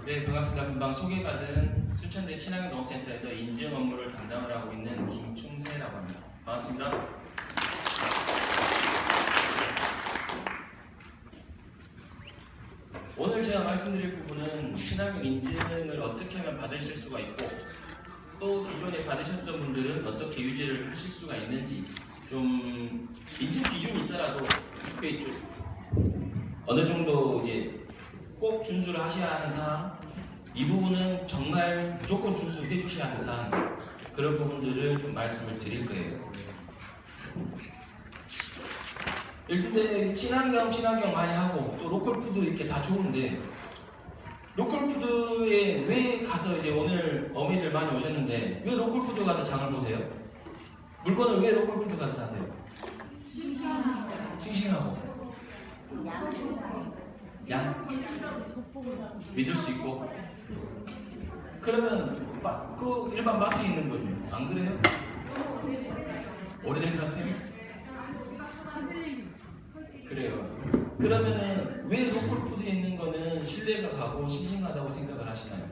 네, 반갑습니다. 금방 소개받은 순천대 친환경 농업센터에서 인증 업무를 담당을 하고 있는 김충세라고 합니다. 반갑습니다. 오늘 제가 말씀드릴 부분은 친환경 인증을 어떻게 하면 받으실 수가 있고, 또 기존에 받으셨던 분들은 어떻게 유지를 하실 수가 있는지, 좀 인증 기준이 있더라도 특별히 좀 어느 정도 이제 꼭 준수를 하셔야 하는 사항, 이 부분은 정말 무조건 준수해 주셔야 하는 사항, 그런 부분들을 좀 말씀을 드릴 거예요. 근데 친환경 많이 하고 또 로컬푸드 이렇게 다 좋은데, 로컬푸드에 왜 가서 이제 오늘 어머니들 많이 오셨는데 왜 로컬푸드 가서 장을 보세요? 물건을 왜 로컬푸드 가서 사세요? 싱싱하고 양 믿을 수 있고. 그러면 그 일반 마트에 있는 거죠, 안 그래요? 오래된 것 같아요? 그래요. 그러면은 왜 로컬푸드에 있는 거는 신뢰가 가고 싱싱하다고 생각을 하시나요?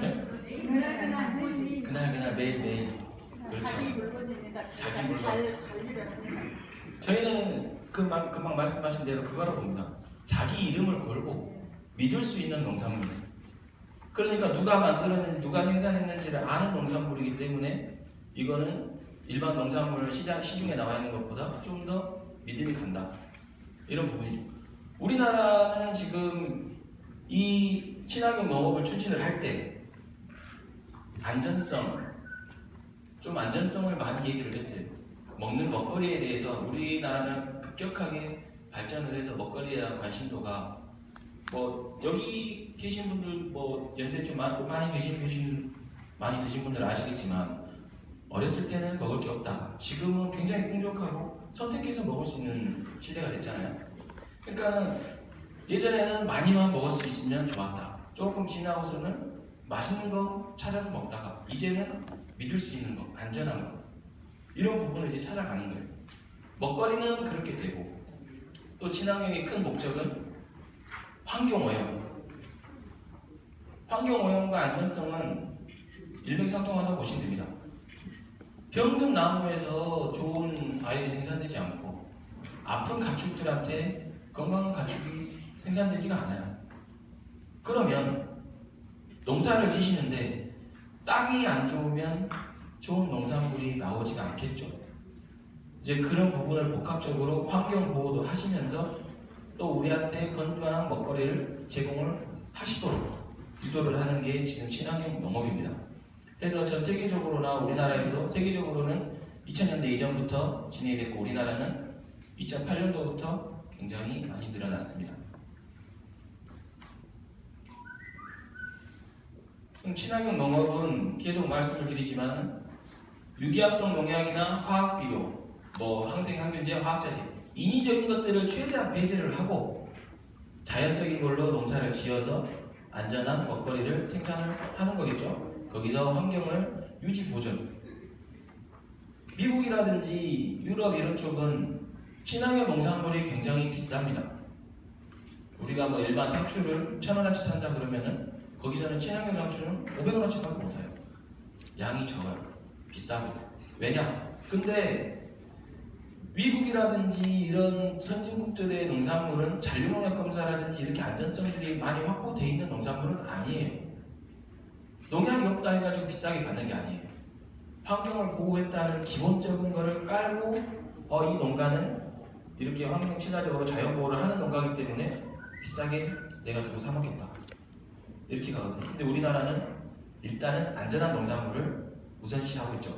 네? 그날 매일. 그렇죠. 자기 물건. 저희는 금방 말씀하신 대로 그거라고 봅니다. 자기 이름을 걸고 믿을 수 있는 농산물. 그러니까 누가 만들었는지 누가 생산했는지를 아는 농산물이기 때문에 이거는 일반 농산물 시중에 나와 있는 것보다 좀 더 믿음이 간다, 이런 부분이죠. 우리나라는 지금 이 친환경 농업을 추진을 할 때 안전성을 많이 얘기를 했어요. 먹는 먹거리에 대해서 우리나라는 급격하게 발전을 해서 먹거리에 대한 관심도가, 뭐 여기 계신 분들 뭐 연세 좀 많이 드신 분들 아시겠지만, 어렸을 때는 먹을 게 없다, 지금은 굉장히 풍족하고 선택해서 먹을 수 있는 시대가 됐잖아요. 그러니까 예전에는 많이만 먹을 수 있으면 좋았다, 조금 지나고서는 맛있는 거 찾아서 먹다가 이제는 믿을 수 있는 거, 안전한 거, 이런 부분을 이제 찾아가는 거예요. 먹거리는 그렇게 되고, 또 친환경의 큰 목적은 환경오염과 안전성은 일맥상통하다고 보시면 됩니다. 병든 나무에서 좋은 과일이 생산되지 않고 아픈 가축들한테 건강한 가축이 생산되지가 않아요. 그러면 농사를 지시는데 땅이 안 좋으면 좋은 농산물이 나오지가 않겠죠. 이제 그런 부분을 복합적으로 환경 보호도 하시면서 또 우리한테 건강한 먹거리를 제공을 하시도록 유도를 하는 게 지금 친환경 농업입니다. 그래서 전 세계적으로나 우리나라에서도, 세계적으로는 2000년대 이전부터 진행이 됐고 우리나라는 2008년도부터 굉장히 많이 늘어났습니다. 그럼 친환경 농업은 계속 말씀을 드리지만 유기합성 농약이나 화학비료, 항생항균제, 화학자재, 인위적인 것들을 최대한 배제를 하고 자연적인 걸로 농사를 지어서 안전한 먹거리를 생산을 하는 거겠죠. 거기서 환경을 유지 보존. 미국이라든지 유럽 이런 쪽은 친환경 농산물이 굉장히 비쌉니다. 우리가 일반 상추를 1,000원어치 산다 그러면은 거기서는 친환경 상추는 500원어치밖에 못 사요. 양이 적어요. 비싸고. 왜냐? 근데 미국이라든지 이런 선진국들의 농산물은 잔류농약 검사라든지 이렇게 안전성들이 많이 확보되어 있는 농산물은 아니에요. 농약이 없다 해가지고 비싸게 받는 게 아니에요. 환경을 보호했다는 기본적인 거를 깔고 이 농가는 이렇게 환경 친화적으로 자연 보호를 하는 농가이기 때문에 비싸게 내가 주고 사 먹겠다, 이렇게 가거든요. 근데 우리나라는 일단은 안전한 농산물을 우선시하고 있죠.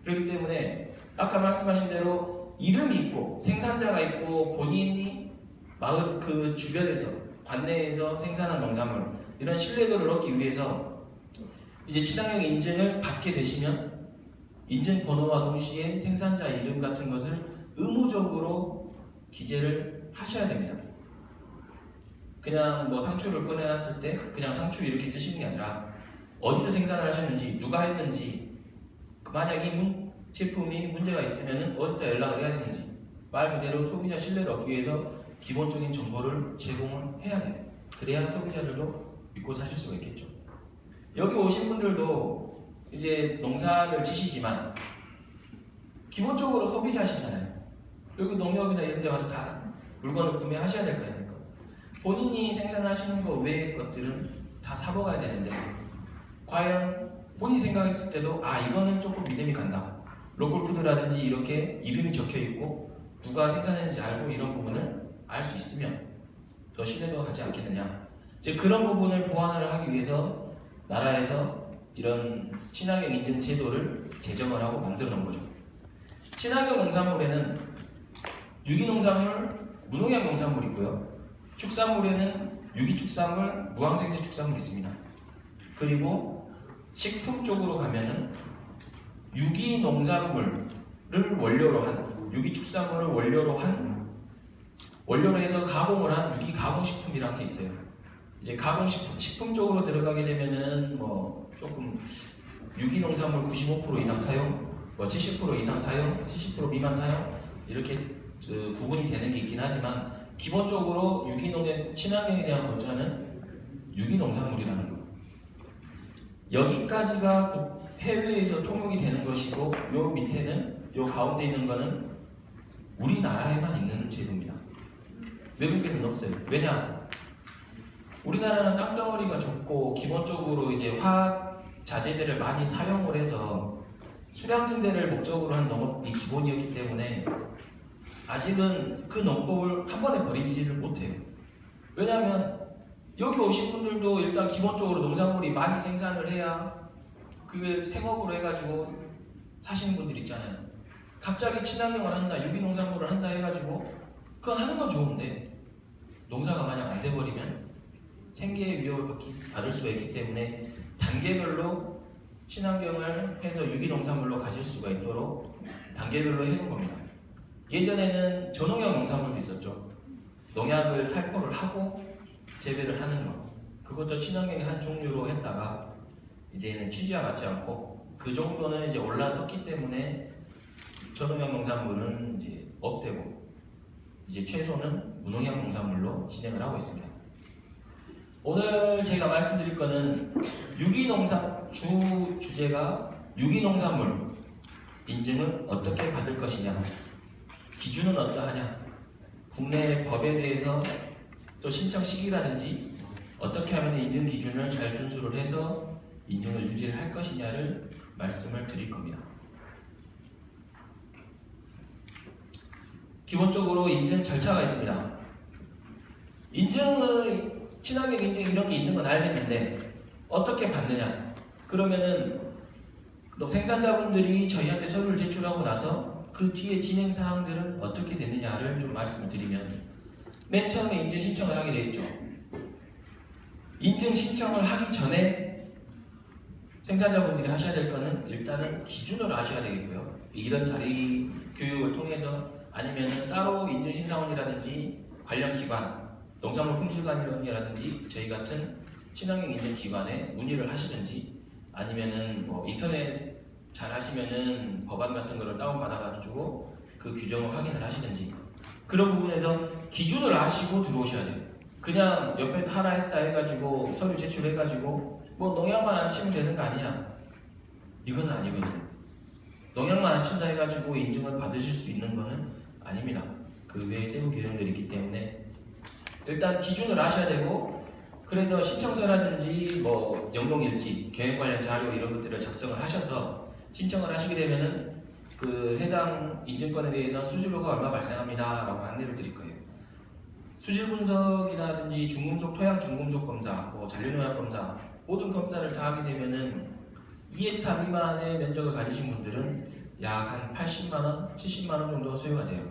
그렇기 때문에 아까 말씀하신 대로 이름이 있고 생산자가 있고 본인이 마을 그 주변에서 관내에서 생산한 농산물, 이런 신뢰도를 얻기 위해서 이제 친환경 인증을 받게 되시면 인증 번호와 동시에 생산자 이름 같은 것을 의무적으로 기재를 하셔야 됩니다. 그냥 상추를 꺼내놨을 때 그냥 상추 이렇게 쓰시는 게 아니라 어디서 생산을 하셨는지, 누가 했는지, 만약 이 제품이 문제가 있으면 어디다 연락을 해야 되는지, 말 그대로 소비자 신뢰를 얻기 위해서 기본적인 정보를 제공을 해야 돼요. 그래야 소비자들도 믿고 사실 수가 있겠죠. 여기 오신 분들도 이제 농사를 지시지만 기본적으로 소비자시잖아요. 여기 농협이나 이런 데 와서 다 물건을 구매하셔야 될 거 아닙니까? 본인이 생산하시는 거 외의 것들은 다 사먹어야 되는데 과연 본인이 생각했을 때도 이거는 조금 믿음이 간다. 로컬푸드라든지 이렇게 이름이 적혀있고 누가 생산했는지 알고 이런 부분을 알 수 있으면 더 신뢰도 하지 않겠느냐. 이제 그런 부분을 보완을 하기 위해서 나라에서 이런 친환경 인증 제도를 제정을 하고 만들어 놓은 거죠. 친환경 농산물에는 유기농산물, 무농약 농산물이 있고요. 축산물에는 유기축산물, 무항생제 축산물이 있습니다. 그리고 식품 쪽으로 가면은 유기농산물을 원료로 한, 유기축산물을 원료로 해서 가공을 한 유기가공식품이라는 게 있어요. 이제 식품 쪽으로 들어가게 되면은 조금 유기농산물 95% 이상 사용, 70% 이상 사용, 70% 미만 사용 이렇게 구분이 되는 게 있긴 하지만 기본적으로 유기농의 친환경에 대한 권장은 유기농산물이라는 거. 여기까지가 해외에서 통용이 되는 것이고 요 밑에는 요 가운데 있는 거는 우리나라에만 있는 제도입니다. 외국에는 없어요. 왜냐? 우리나라는 땅덩어리가 좁고 기본적으로 이제 화학 자재들을 많이 사용을 해서 수량 증대를 목적으로 한 농업이 기본이었기 때문에 아직은 그 농법을 한 번에 버리지를 못해요. 왜냐하면 여기 오신 분들도 일단 기본적으로 농산물이 많이 생산을 해야 그게 생업으로 해가지고 사시는 분들 있잖아요. 갑자기 친환경을 한다, 유기농산물을 한다 해가지고 그건 하는 건 좋은데 농사가 만약 안 돼버리면 생계의 위협을 받을 수가 있기 때문에 단계별로 친환경을 해서 유기농산물로 가실 수가 있도록 단계별로 해놓은 겁니다. 예전에는 저농약 농산물도 있었죠. 농약을 살포를 하고 재배를 하는 것. 그것도 친환경의 한 종류로 했다가 이제는 취지와 맞지 않고 그 정도는 이제 올라섰기 때문에 저농약 농산물은 이제 없애고 이제 최소는 무농약 농산물로 진행을 하고 있습니다. 오늘 제가 말씀드릴 거는 주제가 유기농산물 인증을 어떻게 받을 것이냐, 기준은 어떠하냐, 국내 법에 대해서 또 신청 시기라든지 어떻게 하면 인증 기준을 잘 준수를 해서 인증을 유지를 할 것이냐를 말씀을 드릴 겁니다. 기본적으로 인증 절차가 있습니다. 친환경 인증 이런 게 있는 건 알겠는데 어떻게 받느냐? 그러면은 생산자분들이 저희한테 서류를 제출하고 나서 그 뒤에 진행 사항들은 어떻게 되느냐를 좀 말씀을 드리면 맨 처음에 인증 신청을 하게 되겠죠. 인증 신청을 하기 전에 생산자분들이 하셔야 될 거는 일단은 기준을 아셔야 되겠고요. 이런 자리 교육을 통해서 아니면 따로 인증심사원이라든지 관련 기관, 농산물 품질관리원이라든지 저희 같은 친환경 인증 기관에 문의를 하시든지 아니면은 인터넷 잘 하시면은 법안 같은 거를 다운받아가지고 그 규정을 확인을 하시든지 그런 부분에서 기준을 아시고 들어오셔야 돼요. 그냥 옆에서 하라 했다 해가지고 서류 제출해가지고 농약만 안 치면 되는 거 아니냐? 이거는 아니거든요. 농약만 안 친다 해가지고 인증을 받으실 수 있는 거는 아닙니다. 그 외에 세부 규정들이 있기 때문에 일단 기준을 아셔야 되고 그래서 신청서라든지 영농일지, 계획 관련 자료 이런 것들을 작성을 하셔서 신청을 하시게 되면은 그 해당 인증권에 대해서 수수료가 얼마 발생합니다 라고 안내를 드릴 거예요. 수질 분석이라든지 중금속, 토양 중금속 검사, 잔류농약 검사 모든 검사를 다 하게 되면은 2헥타 미만의 면적을 가지신 분들은 약 한 80만원, 70만원 정도 소요가 돼요.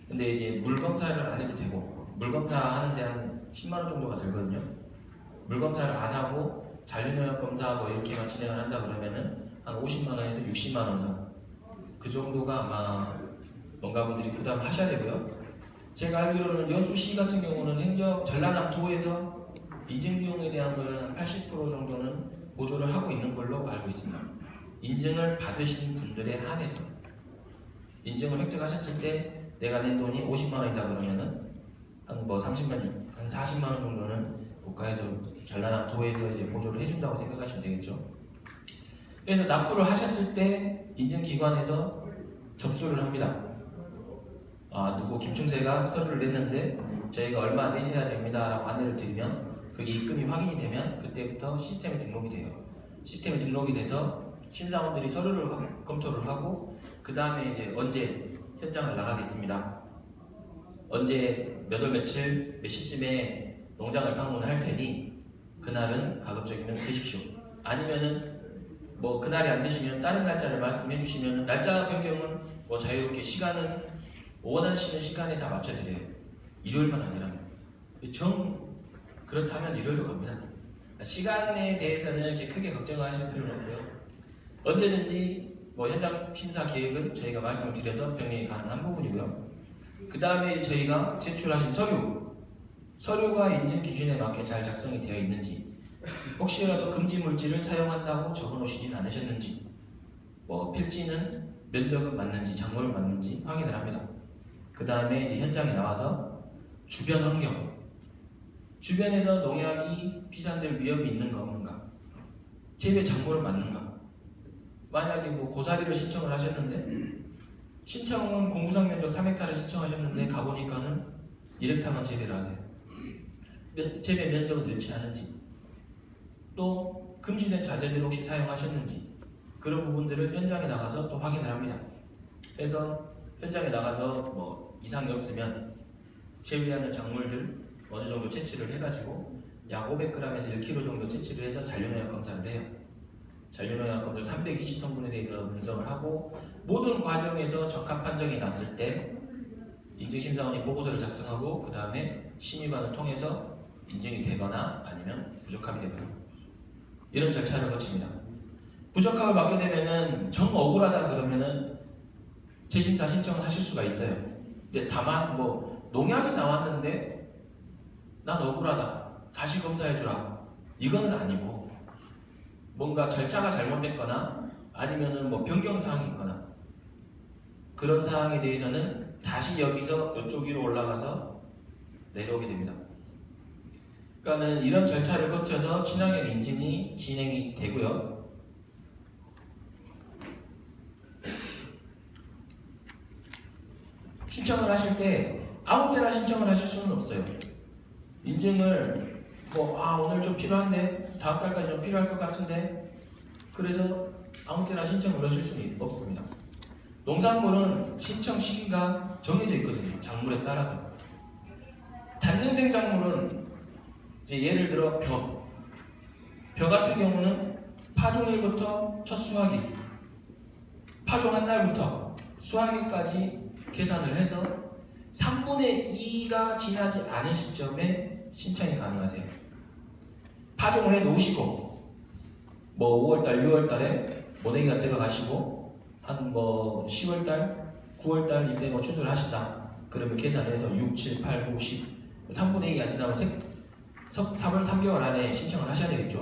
근데 이제 물 검사를 안 해도 되고 물 검사 하는데 한 10만원 정도가 들거든요. 물 검사를 안 하고 잔류농약 검사 이렇게만 진행을 한다 그러면은 한 50만원에서 60만원 선 그 정도가 아마 농가분들이 부담을 하셔야 되고요. 제가 알기로는 여수시 같은 경우는 전라남도에서 인증 비용에 대한 거는 80% 정도는 보조를 하고 있는 걸로 알고 있습니다. 인증을 받으신 분들에 한해서 인증을 획득하셨을 때 내가 낸 돈이 50만 원이다 그러면은 한 뭐 30만, 한 40만 원 정도는 국가에서 전라남 도에서 이제 보조를 해준다고 생각하시면 되겠죠. 그래서 납부를 하셨을 때 인증기관에서 접수를 합니다. 누구 김충세가 서류를 냈는데 저희가 얼마 내셔야 됩니다 라고 안내를 드리면 그게 입금이 확인이 되면 그때부터 시스템에 등록이 돼요. 시스템에 등록이 돼서 심사원들이 서류를 검토를 하고 그 다음에 이제 언제 현장을 나가겠습니다. 언제 몇 월 며칠 몇 시쯤에 농장을 방문할 테니 그날은 가급적이면 되십시오. 아니면은 뭐 그날이 안 되시면 다른 날짜를 말씀해 주시면 날짜 변경은 뭐 자유롭게 시간은 원하시는 시간에 다 맞춰드려요. 일요일만 아니라면 그렇다면 일요일도 갑니다. 시간에 대해서는 이렇게 크게 걱정하실 필요는 없고요. 언제든지 뭐 현장 심사 계획은 저희가 말씀을 드려서 병행이 가능한 부분이고요. 그 다음에 저희가 제출하신 서류가 인증 기준에 맞게 잘 작성이 되어 있는지, 혹시라도 금지 물질을 사용한다고 적어놓으시진 않으셨는지, 뭐 필지는 면적은 맞는지 작물은 맞는지 확인을 합니다. 그 다음에 이제 현장에 나와서 주변 환경, 주변에서 농약이 피산될 위험이 있는가 없는가, 재배 작물은 맞는가. 만약에 뭐 고사리를 신청을 하셨는데 신청은 공부상 면적 3헥타를 신청하셨는데 가보니까는 1헥타만 재배를 하세요. 재배 면적은 늘지 않은지, 또 금지된 자재들을 혹시 사용하셨는지, 그런 부분들을 현장에 나가서 또 확인을 합니다. 그래서 현장에 나가서 뭐 이상이 없으면 재배하는 작물들 어느 정도 채취를 해가지고 약 500g에서 1kg 정도 채취를 해서 잔류농약 검사를 해요. 잔류농약검들 320성분에 대해서 분석을 하고 모든 과정에서 적합 판정이 났을 때 인증심사원이 보고서를 작성하고 그 다음에 심의관을 통해서 인증이 되거나 아니면 부적합이 되거나 이런 절차를 거칩니다. 부적합을 받게 되면은 정 억울하다 그러면은 재심사 신청을 하실 수가 있어요. 근데 다만 뭐 농약이 나왔는데 난 억울하다 다시 검사해주라 이거는 아니고, 뭔가 절차가 잘못됐거나 아니면은 뭐 변경사항이 있거나 그런 사항에 대해서는 다시 여기서 이쪽 위로 올라가서 내려오게 됩니다. 그러니까는 이런 절차를 거쳐서 친환경 인증이 진행이 되고요. 신청을 하실 때 아무 때나 신청을 하실 수는 없어요. 인증을 오늘 좀 필요한데 다음 달까지 좀 필요할 것 같은데 그래서 아무 때나 신청을 하실 수는 없습니다. 농산물은 신청 시기가 정해져 있거든요. 작물에 따라서. 단년생 작물은 이제 예를 들어 벼 같은 경우는 파종일부터 첫 수확일, 파종한 날부터 수확일까지 계산을 해서 3분의 2가 지나지 않은 시점에 신청이 가능하세요. 파종을 해 놓으시고 뭐 5월달, 6월달에 모내기가 들어가시고 한 뭐 10월달, 9월달 이때 뭐 추수를 하신다. 그러면 계산해서 6, 7, 8, 9, 10 3분의 2가 지나면 3월 3개월 안에 신청을 하셔야 되겠죠.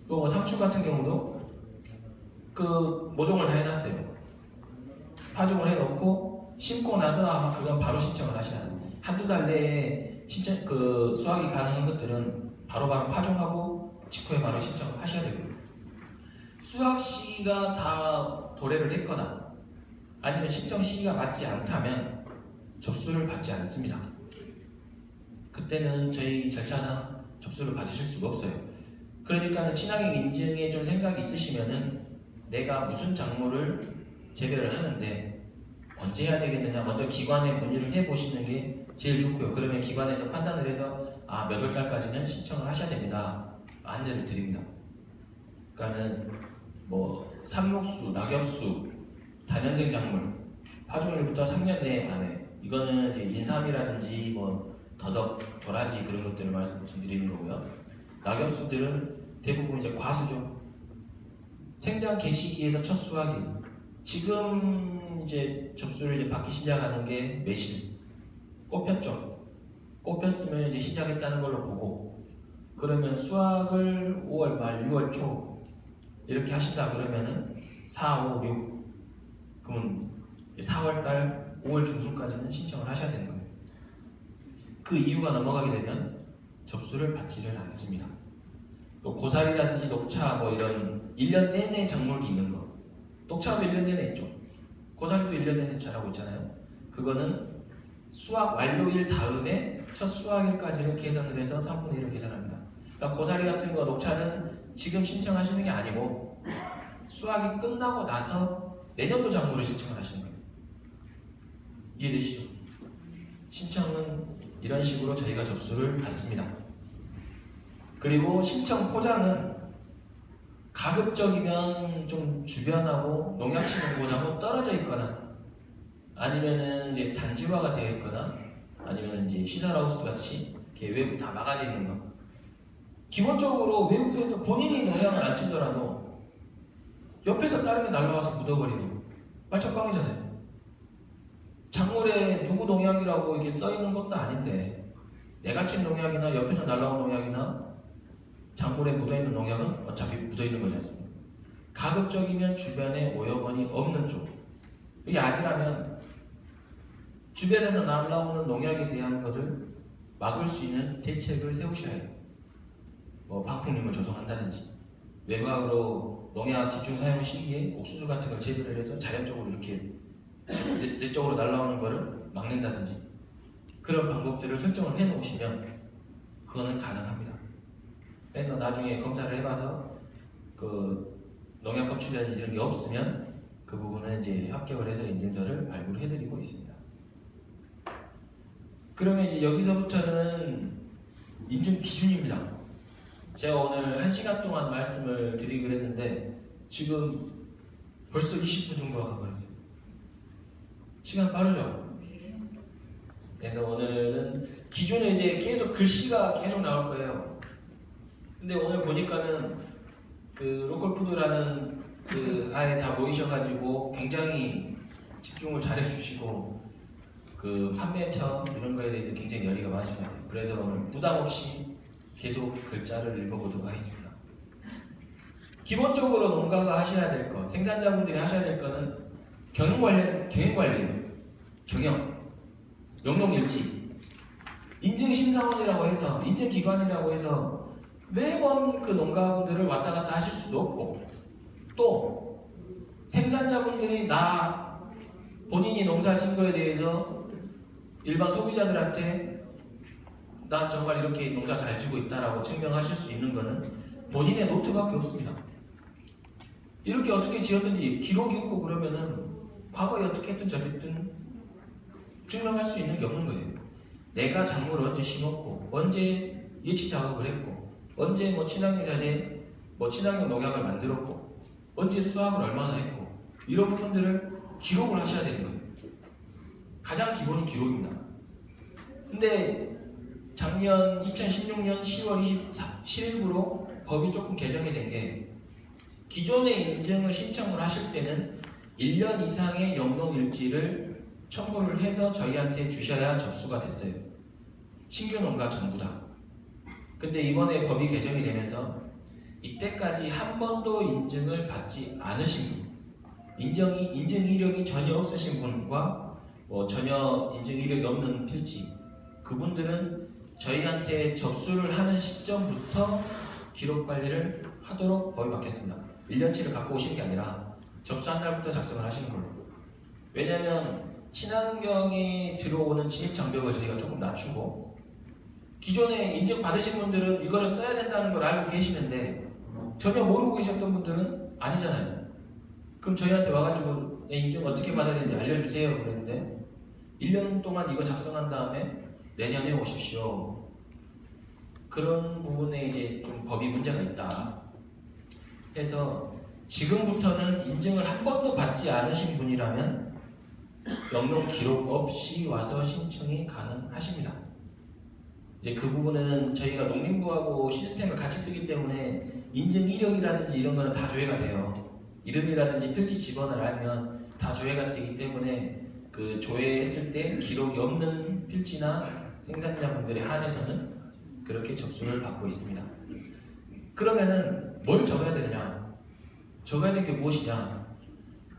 또 뭐 상추 같은 경우도 그 모종을 다 해놨어요. 파종을 해놓고 심고 나서 그건 바로 신청을 하셔야 돼요. 한두 달 내에 수확이 가능한 것들은 바로바로 파종하고 직후에 바로 신청을 하셔야 되고요. 수확 시기가 다 도래를 했거나 아니면 신청 시기가 맞지 않다면 접수를 받지 않습니다. 그때는 저희 절차나 접수를 받으실 수가 없어요. 그러니까 친환경 인증에 좀 생각이 있으시면은 내가 무슨 작물을 재배를 하는데 언제 해야 되겠느냐 먼저 기관에 문의를 해보시는 게 제일 좋고요. 그러면 기관에서 판단을 해서 몇 월 달까지는 신청을 하셔야 됩니다. 안내를 드립니다. 그러니까는 뭐 삽목수, 낙엽수, 단연생 작물 파종일부터 3년 내 안에 이거는 이제 인삼이라든지 뭐 더덕, 도라지 그런 것들을 말씀드리는 거고요. 낙엽수들은 대부분 이제 과수죠. 생장 개시기에서 첫 수확일. 지금 이제 접수를 이제 받기 시작하는 게 매실. 꽃폈죠. 꽃폈으면 이제 시작했다는 걸로 보고, 그러면 수확을 5월 말, 6월 초 이렇게 하신다 그러면은 4, 5, 6 그러면 4월 달, 5월 중순까지는 신청을 하셔야 되는 거예요. 그 이유가 넘어가게 되면 접수를 받지를 않습니다. 또 고사리라든지 녹차 뭐 이런 1년 내내 작물이 있는 거, 녹차도 1년 내내 있죠. 고사리도 1년 내내 자라고 있잖아요. 그거는 수확 완료일 다음에 첫 수확일까지를 계산을 해서 3분의 1을 계산합니다. 그러니까 고사리 같은 거 녹차는 지금 신청하시는 게 아니고 수확이 끝나고 나서 내년도 작물을 신청을 하시는 거예요. 이해되시죠? 신청은 이런 식으로 저희가 접수를 받습니다. 그리고 신청 포장은 가급적이면 좀 주변하고 농약 치는 곳하고 떨어져 있거나 아니면은 이제 단지화가 되어 있거나 아니면 이제 시설하우스 같이 이렇게 외부 다 막아져 있는 거. 기본적으로 외부에서 본인이 농약을 안 치더라도 옆에서 다른 게 날라와서 묻어버리는 말척광이잖아요. 작물에 누구 농약이라고 이렇게 써 있는 것도 아닌데 내가 친 농약이나 옆에서 날라온 농약이나 작물에 묻어있는 농약은 어차피 묻어있는 거지 않습니까? 가급적이면 주변에 오염원이 없는 쪽. 이게 아니라면 주변에서 날라오는 농약에 대한 것을 막을 수 있는 대책을 세우셔야 해요. 뭐 방풍림을 조성한다든지 외곽으로 농약 집중 사용 시기에 옥수수 같은 걸 재배를 해서 자연적으로 이렇게 내 쪽으로 날라오는 거를 막는다든지 그런 방법들을 설정을 해 놓으시면 그거는 가능합니다. 그래서 나중에 검사를 해봐서 그 농약 검출이라든지 이런 게 없으면 그 부분은 이제 합격을 해서 인증서를 발부를 해드리고 있습니다. 그러면 이제 여기서부터는 인증 기준입니다. 제가 오늘 1시간 동안 말씀을 드리기로 했는데 지금 벌써 20분 정도가 가버렸어요. 시간 빠르죠? 그래서 오늘은 기준은 이제 계속 글씨가 계속 나올 거예요. 근데 오늘 보니까는 그 로컬푸드라는 그 아예 다 모이셔가지고 굉장히 집중을 잘 해주시고 그 판매처 이런 거에 대해서 굉장히 열의가 많으신 것 같아요. 그래서 오늘 부담 없이 계속 글자를 읽어보도록 하겠습니다. 기본적으로 농가가 하셔야 될 거, 생산자분들이 하셔야 될 거는 경영관리예요. 영농일지, 인증심사원이라고 해서 인증기관이라고 해서 매번 그 농가분들을 왔다 갔다 하실 수도 없고 또 생산자분들이 본인이 농사 진 거에 대해서 일반 소비자들한테 난 정말 이렇게 농사 잘 지고 있다라고 증명하실 수 있는 거는 본인의 노트밖에 없습니다. 이렇게 어떻게 지었든지 기록이 없고 그러면은 과거에 어떻게 했든 저렇게 했든 증명할 수 있는 게 없는 거예요. 내가 작물을 언제 심었고 언제 예치 작업을 했고 언제 뭐 친환경 자재, 뭐 친환경 농약을 만들었고 언제 수확을 얼마나 했고 이런 부분들을 기록을 하셔야 되는 거예요. 가장 기본이 기록입니다. 근데 작년 2016년 10월 27일부로 법이 조금 개정이 된 게 기존의 인증을 신청을 하실 때는 1년 이상의 영농일지를 첨부를 해서 저희한테 주셔야 접수가 됐어요. 신규 농가 전부 다. 근데 이번에 법이 개정이 되면서 이때까지 한 번도 인증을 받지 않으신 분, 인증 이력이 전혀 없으신 분과 전혀 인증 이력이 없는 필지, 그분들은 저희한테 접수를 하는 시점부터 기록 관리를 하도록 법이 바뀌었습니다. 1년치를 갖고 오시는 게 아니라 접수한 날부터 작성을 하시는 걸로. 왜냐하면 친환경에 들어오는 진입 장벽을 저희가 조금 낮추고 기존에 인증 받으신 분들은 이거를 써야 된다는 걸 알고 계시는데 전혀 모르고 계셨던 분들은 아니잖아요. 그럼 저희한테 와가지고 내 인증 어떻게 받아야 되는지 알려주세요 그랬는데 1년 동안 이거 작성한 다음에 내년에 오십시오. 그런 부분에 이제 좀 법이 문제가 있다 해서 지금부터는 인증을 한 번도 받지 않으신 분이라면 영농 기록 없이 와서 신청이 가능하십니다. 이제 그 부분은 저희가 농림부하고 시스템을 같이 쓰기 때문에 인증 이력이라든지 이런 거는 다 조회가 돼요. 이름이라든지 필지 직원을 알면 다 조회가 되기 때문에 그 조회했을 때 기록이 없는 필지나 생산자분들에 한해서는 그렇게 접수를 받고 있습니다. 그러면은 뭘 적어야 되느냐? 적어야 될 게 무엇이냐?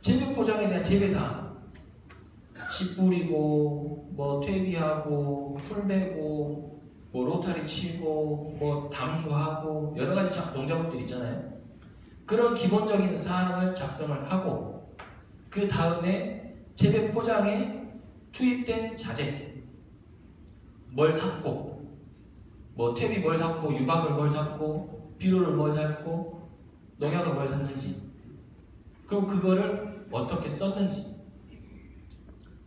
재배 포장에 대한 재배사 씨 뿌리고 뭐 퇴비하고 풀 베고 뭐 로타리 치고 뭐 담수하고 여러 가지 농작업들 있잖아요. 그런 기본적인 사항을 작성을 하고 그 다음에 재배 포장에 투입된 자재 뭘 샀고 뭐 퇴비 뭘 샀고 유박을 뭘 샀고 비료를 뭘 샀고 농약을 뭘 샀는지 그리고 그거를 어떻게 썼는지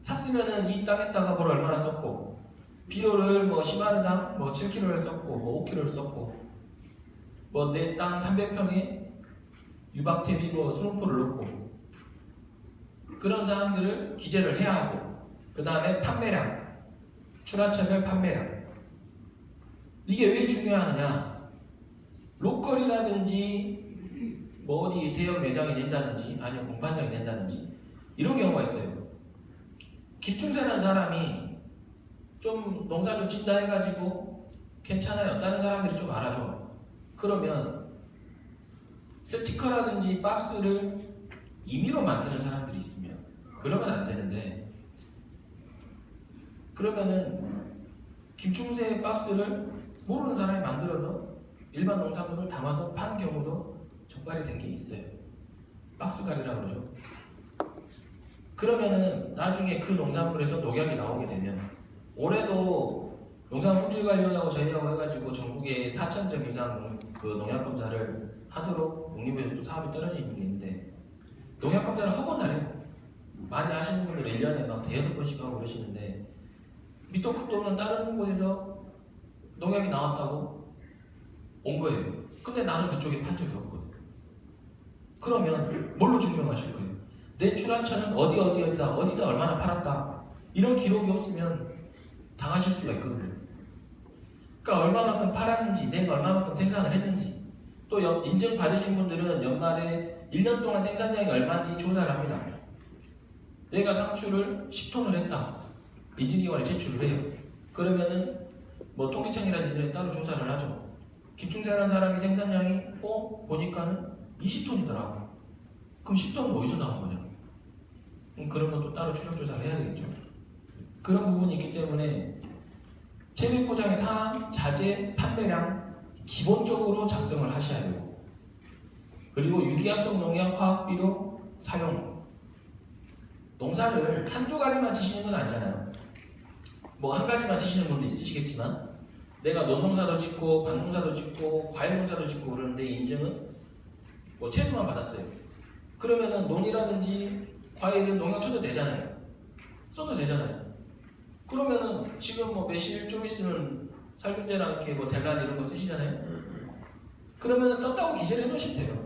샀으면은 이 땅에다가 뭘 얼마나 썼고 비료를 뭐 10마리당 뭐 7kg를 썼고 뭐 5kg를 썼고 뭐 내 땅 300평에 유박퇴비 뭐 20포를 넣고 그런 사항들을 기재를 해야 하고 그 다음에 판매량 출하처별 판매량 이게 왜 중요하느냐 로컬이라든지 뭐 어디 대형 매장이 낸다든지 아니면 공판장이 낸다든지 이런 경우가 있어요. 기충세라는 사람이 좀 농사 좀 짓다 해가지고 괜찮아요. 다른 사람들이 좀 알아줘. 그러면 스티커라든지 박스를 임의로 만드는 사람들이 있으면 그러면 안 되는데 그러면은 김충세 박스를 모르는 사람이 만들어서 일반 농산물을 담아서 판 경우도 적발이 된 게 있어요. 박스갈이라고 그러죠. 그러면은 나중에 그 농산물에서 농약이 나오게 되면 올해도 농산품질관리원하고 저희하고 해가지고 전국에 4,000점 이상 그 농약 검사를 하도록 농림부에서 또 사업이 떨어져 있는 게 있는데 농약 검사를 하고 나요. 많이 하시는 분들 1년에 막 대여섯 번씩 하고 그러시는데 밑도 끝도 없는 다른 곳에서 농약이 나왔다고 온 거예요. 근데 나는 그쪽에 판 적이 없거든. 그러면 뭘로 증명하실 거예요? 내 출하처는 어디다 얼마나 팔았다 이런 기록이 없으면 당하실 수가 있거든요. 그러니까 얼마만큼 팔았는지 내가 얼마만큼 생산을 했는지 또 인증 받으신 분들은 연말에 1년 동안 생산량이 얼마인지 조사를 합니다. 내가 상추를 10톤을 했다. 인증기관에 제출을 해요. 그러면은 뭐 통계청이라는 데에 따로 조사를 하죠. 기충세라는 사람이 생산량이 보니까는 20톤이더라고. 그럼 10톤은 어디서 나온 거냐? 그런 것도 따로 추적 조사를 해야 되겠죠. 그런 부분이 있기 때문에 재배 포장의 사항, 자재, 판매량 기본적으로 작성을 하셔야 되고 그리고 유기합성 농약, 화학비료 사용 농사를 한두 가지만 지시는 건 아니잖아요. 뭐 한 가지만 지시는 분도 있으시겠지만 내가 논농사도 짓고 밭농사도 짓고 과일농사도 짓고 그러는데 인증은 뭐 채소만 받았어요. 그러면은 논이라든지 과일은 농약 쳐도 되잖아요. 써도 되잖아요. 그러면은 지금 뭐 매실 좀 있으면 살균제랑 이렇게 뭐 델란 이런 거 쓰시잖아요. 그러면은 썼다고 기재를 해놓으시면 돼요.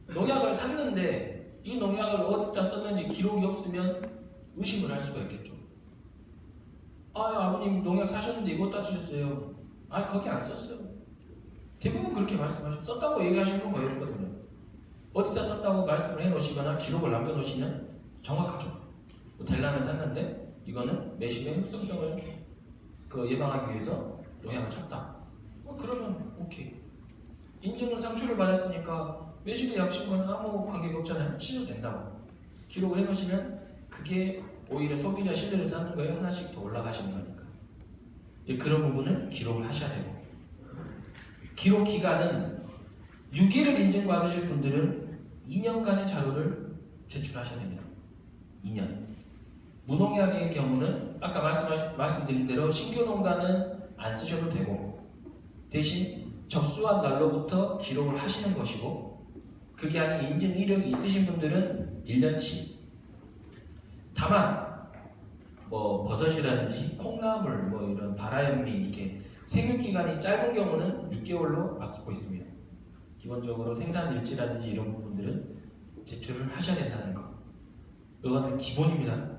농약을 샀는데 이 농약을 어디다 썼는지 기록이 없으면 의심을 할 수가 있겠죠. 아버님 농약 사셨는데 이거 다 쓰셨어요. 거기 안 썼어요. 대부분 그렇게 말씀하시고 썼다고 얘기하시는 건 거의 없거든요. 어디다 썼다고 말씀을 해놓으시거나 기록을 남겨놓으시면 정확하죠. 뭐 델란을 샀는데 이거는 매실의 흑성병을 예방하기 위해서 농약을 쳤다. 그러면 오케이. 인증은 상추를 받았으니까 매실의 약식과는 아무 관계가 없잖아요. 치면 된다고 기록을 해놓으시면 그게 오히려 소비자 신뢰를 쌓는 거에 하나씩 더 올라가시는 거니까 그런 부분을 기록을 하셔야 되고 기록 기간은 6일을 인증받으실 분들은 2년간의 자료를 제출하셔야 됩니다. 2년. 무농약의 경우는 아까 말씀드린 대로 신규 농가는 안 쓰셔도 되고 대신 접수한 날로부터 기록을 하시는 것이고 그게 아닌 인증 이력이 있으신 분들은 1년치 다만 뭐 버섯이라든지 콩나물 뭐 이런 바라현미 이렇게 생육기간이 짧은 경우는 6개월로 맞추고 있습니다. 기본적으로 생산 일지라든지 이런 부분들은 제출을 하셔야 된다는 거. 이거는 기본입니다.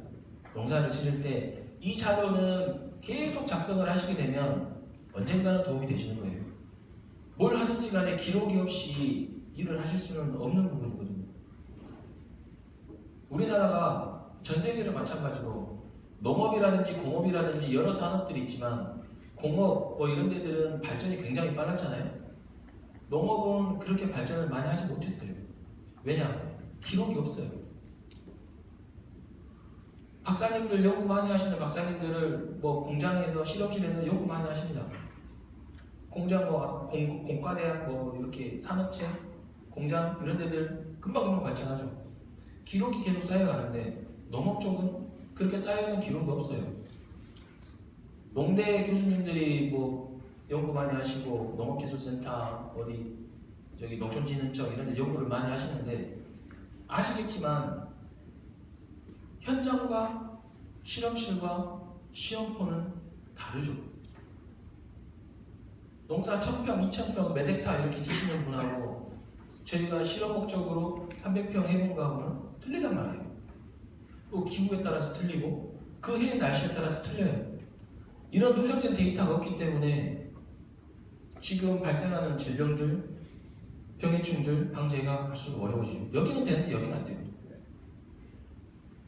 농사를 지을 때 이 자료는 계속 작성을 하시게 되면 언젠가는 도움이 되시는 거예요. 뭘 하든지 간에 기록이 없이 일을 하실 수는 없는 부분이거든요. 우리나라가 전 세계를 마찬가지로 농업이라든지 공업이라든지 여러 산업들이 있지만 공업 뭐 이런 데들은 발전이 굉장히 빨랐잖아요. 농업은 그렇게 발전을 많이 하지 못했어요. 왜냐? 기록이 없어요. 박사님들 연구 많이 하시는 박사님들을 뭐 공장에서 실험실에서 연구 많이 하십니다. 공장 뭐 공과대학 뭐 이렇게 산업체 공장 이런 데들 금방금방 발전하죠. 기록이 계속 쌓여가는데 농업 쪽은 그렇게 쌓여있는 기록도 없어요. 농대 교수님들이 뭐 연구 많이 하시고 농업기술센터 어디 저기 농촌진흥청 이런 데 연구를 많이 하시는데 아시겠지만 현장과 실험실과 시험포는 다르죠. 농사 1000평, 2000평, 몇 헥타 이렇게 지시는 분하고 저희가 실험 목적으로 300평 해본 거하고는 틀리단 말이에요. 또 기후에 따라서 틀리고 그 해의 날씨에 따라서 틀려요. 이런 누적된 데이터가 없기 때문에 지금 발생하는 질병들, 병해충들 방제가 갈수록 어려워지죠. 여기는 되는데 여기는 안 돼요.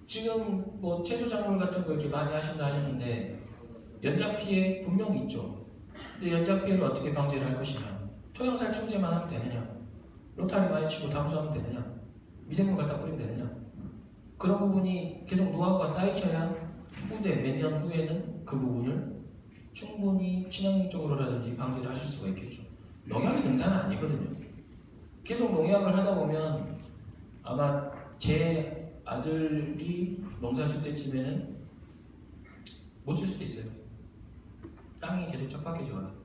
지금 뭐 채소 작물 같은 거 이렇게 많이 하신다 하셨는데 연작 피해 분명히 있죠. 근데 연작 피해를 어떻게 방제를 할 것이냐? 토양살 충제만 하면 되느냐? 로타리 많이 치고 담수하면 되느냐? 미생물 갖다 뿌리면 되느냐? 그런 부분이 계속 노하우가 쌓이셔야 후대 몇 년 후에는 그 부분을 충분히 친환경적으로라든지 방제를 하실 수가 있겠죠. 농약이 능사는 아니거든요. 계속 농약을 하다 보면 아마 제 아들이 농사 질 때쯤에는 못 줄 수도 있어요. 땅이 계속 척박해져가지고.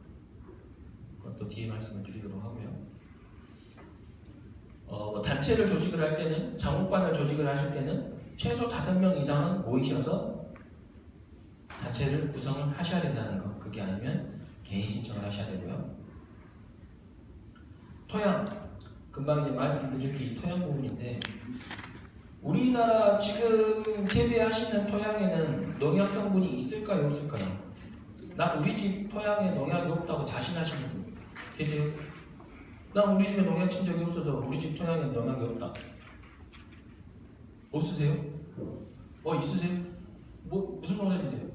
그것도 뒤에 말씀을 드리도록 하고요. 단체를 조직을 할 때는 장목반을 조직을 하실 때는 최소 5명 이상은 모이셔서 단체를 구성을 하셔야 된다는 거. 그게 아니면 개인 신청을 하셔야 되고요. 토양, 금방 이제 말씀드릴 게 이 토양 부분인데 우리나라 지금 재배하시는 토양에는 농약 성분이 있을까요, 없을까요? 나 우리 집 토양에 농약이 없다고 자신하시는 분 계세요? 나 우리 집에 농약 친 적이 없어서 우리 집 토양에 농약이 없다. 없으세요? 있으세요? 무슨 농사 지세요?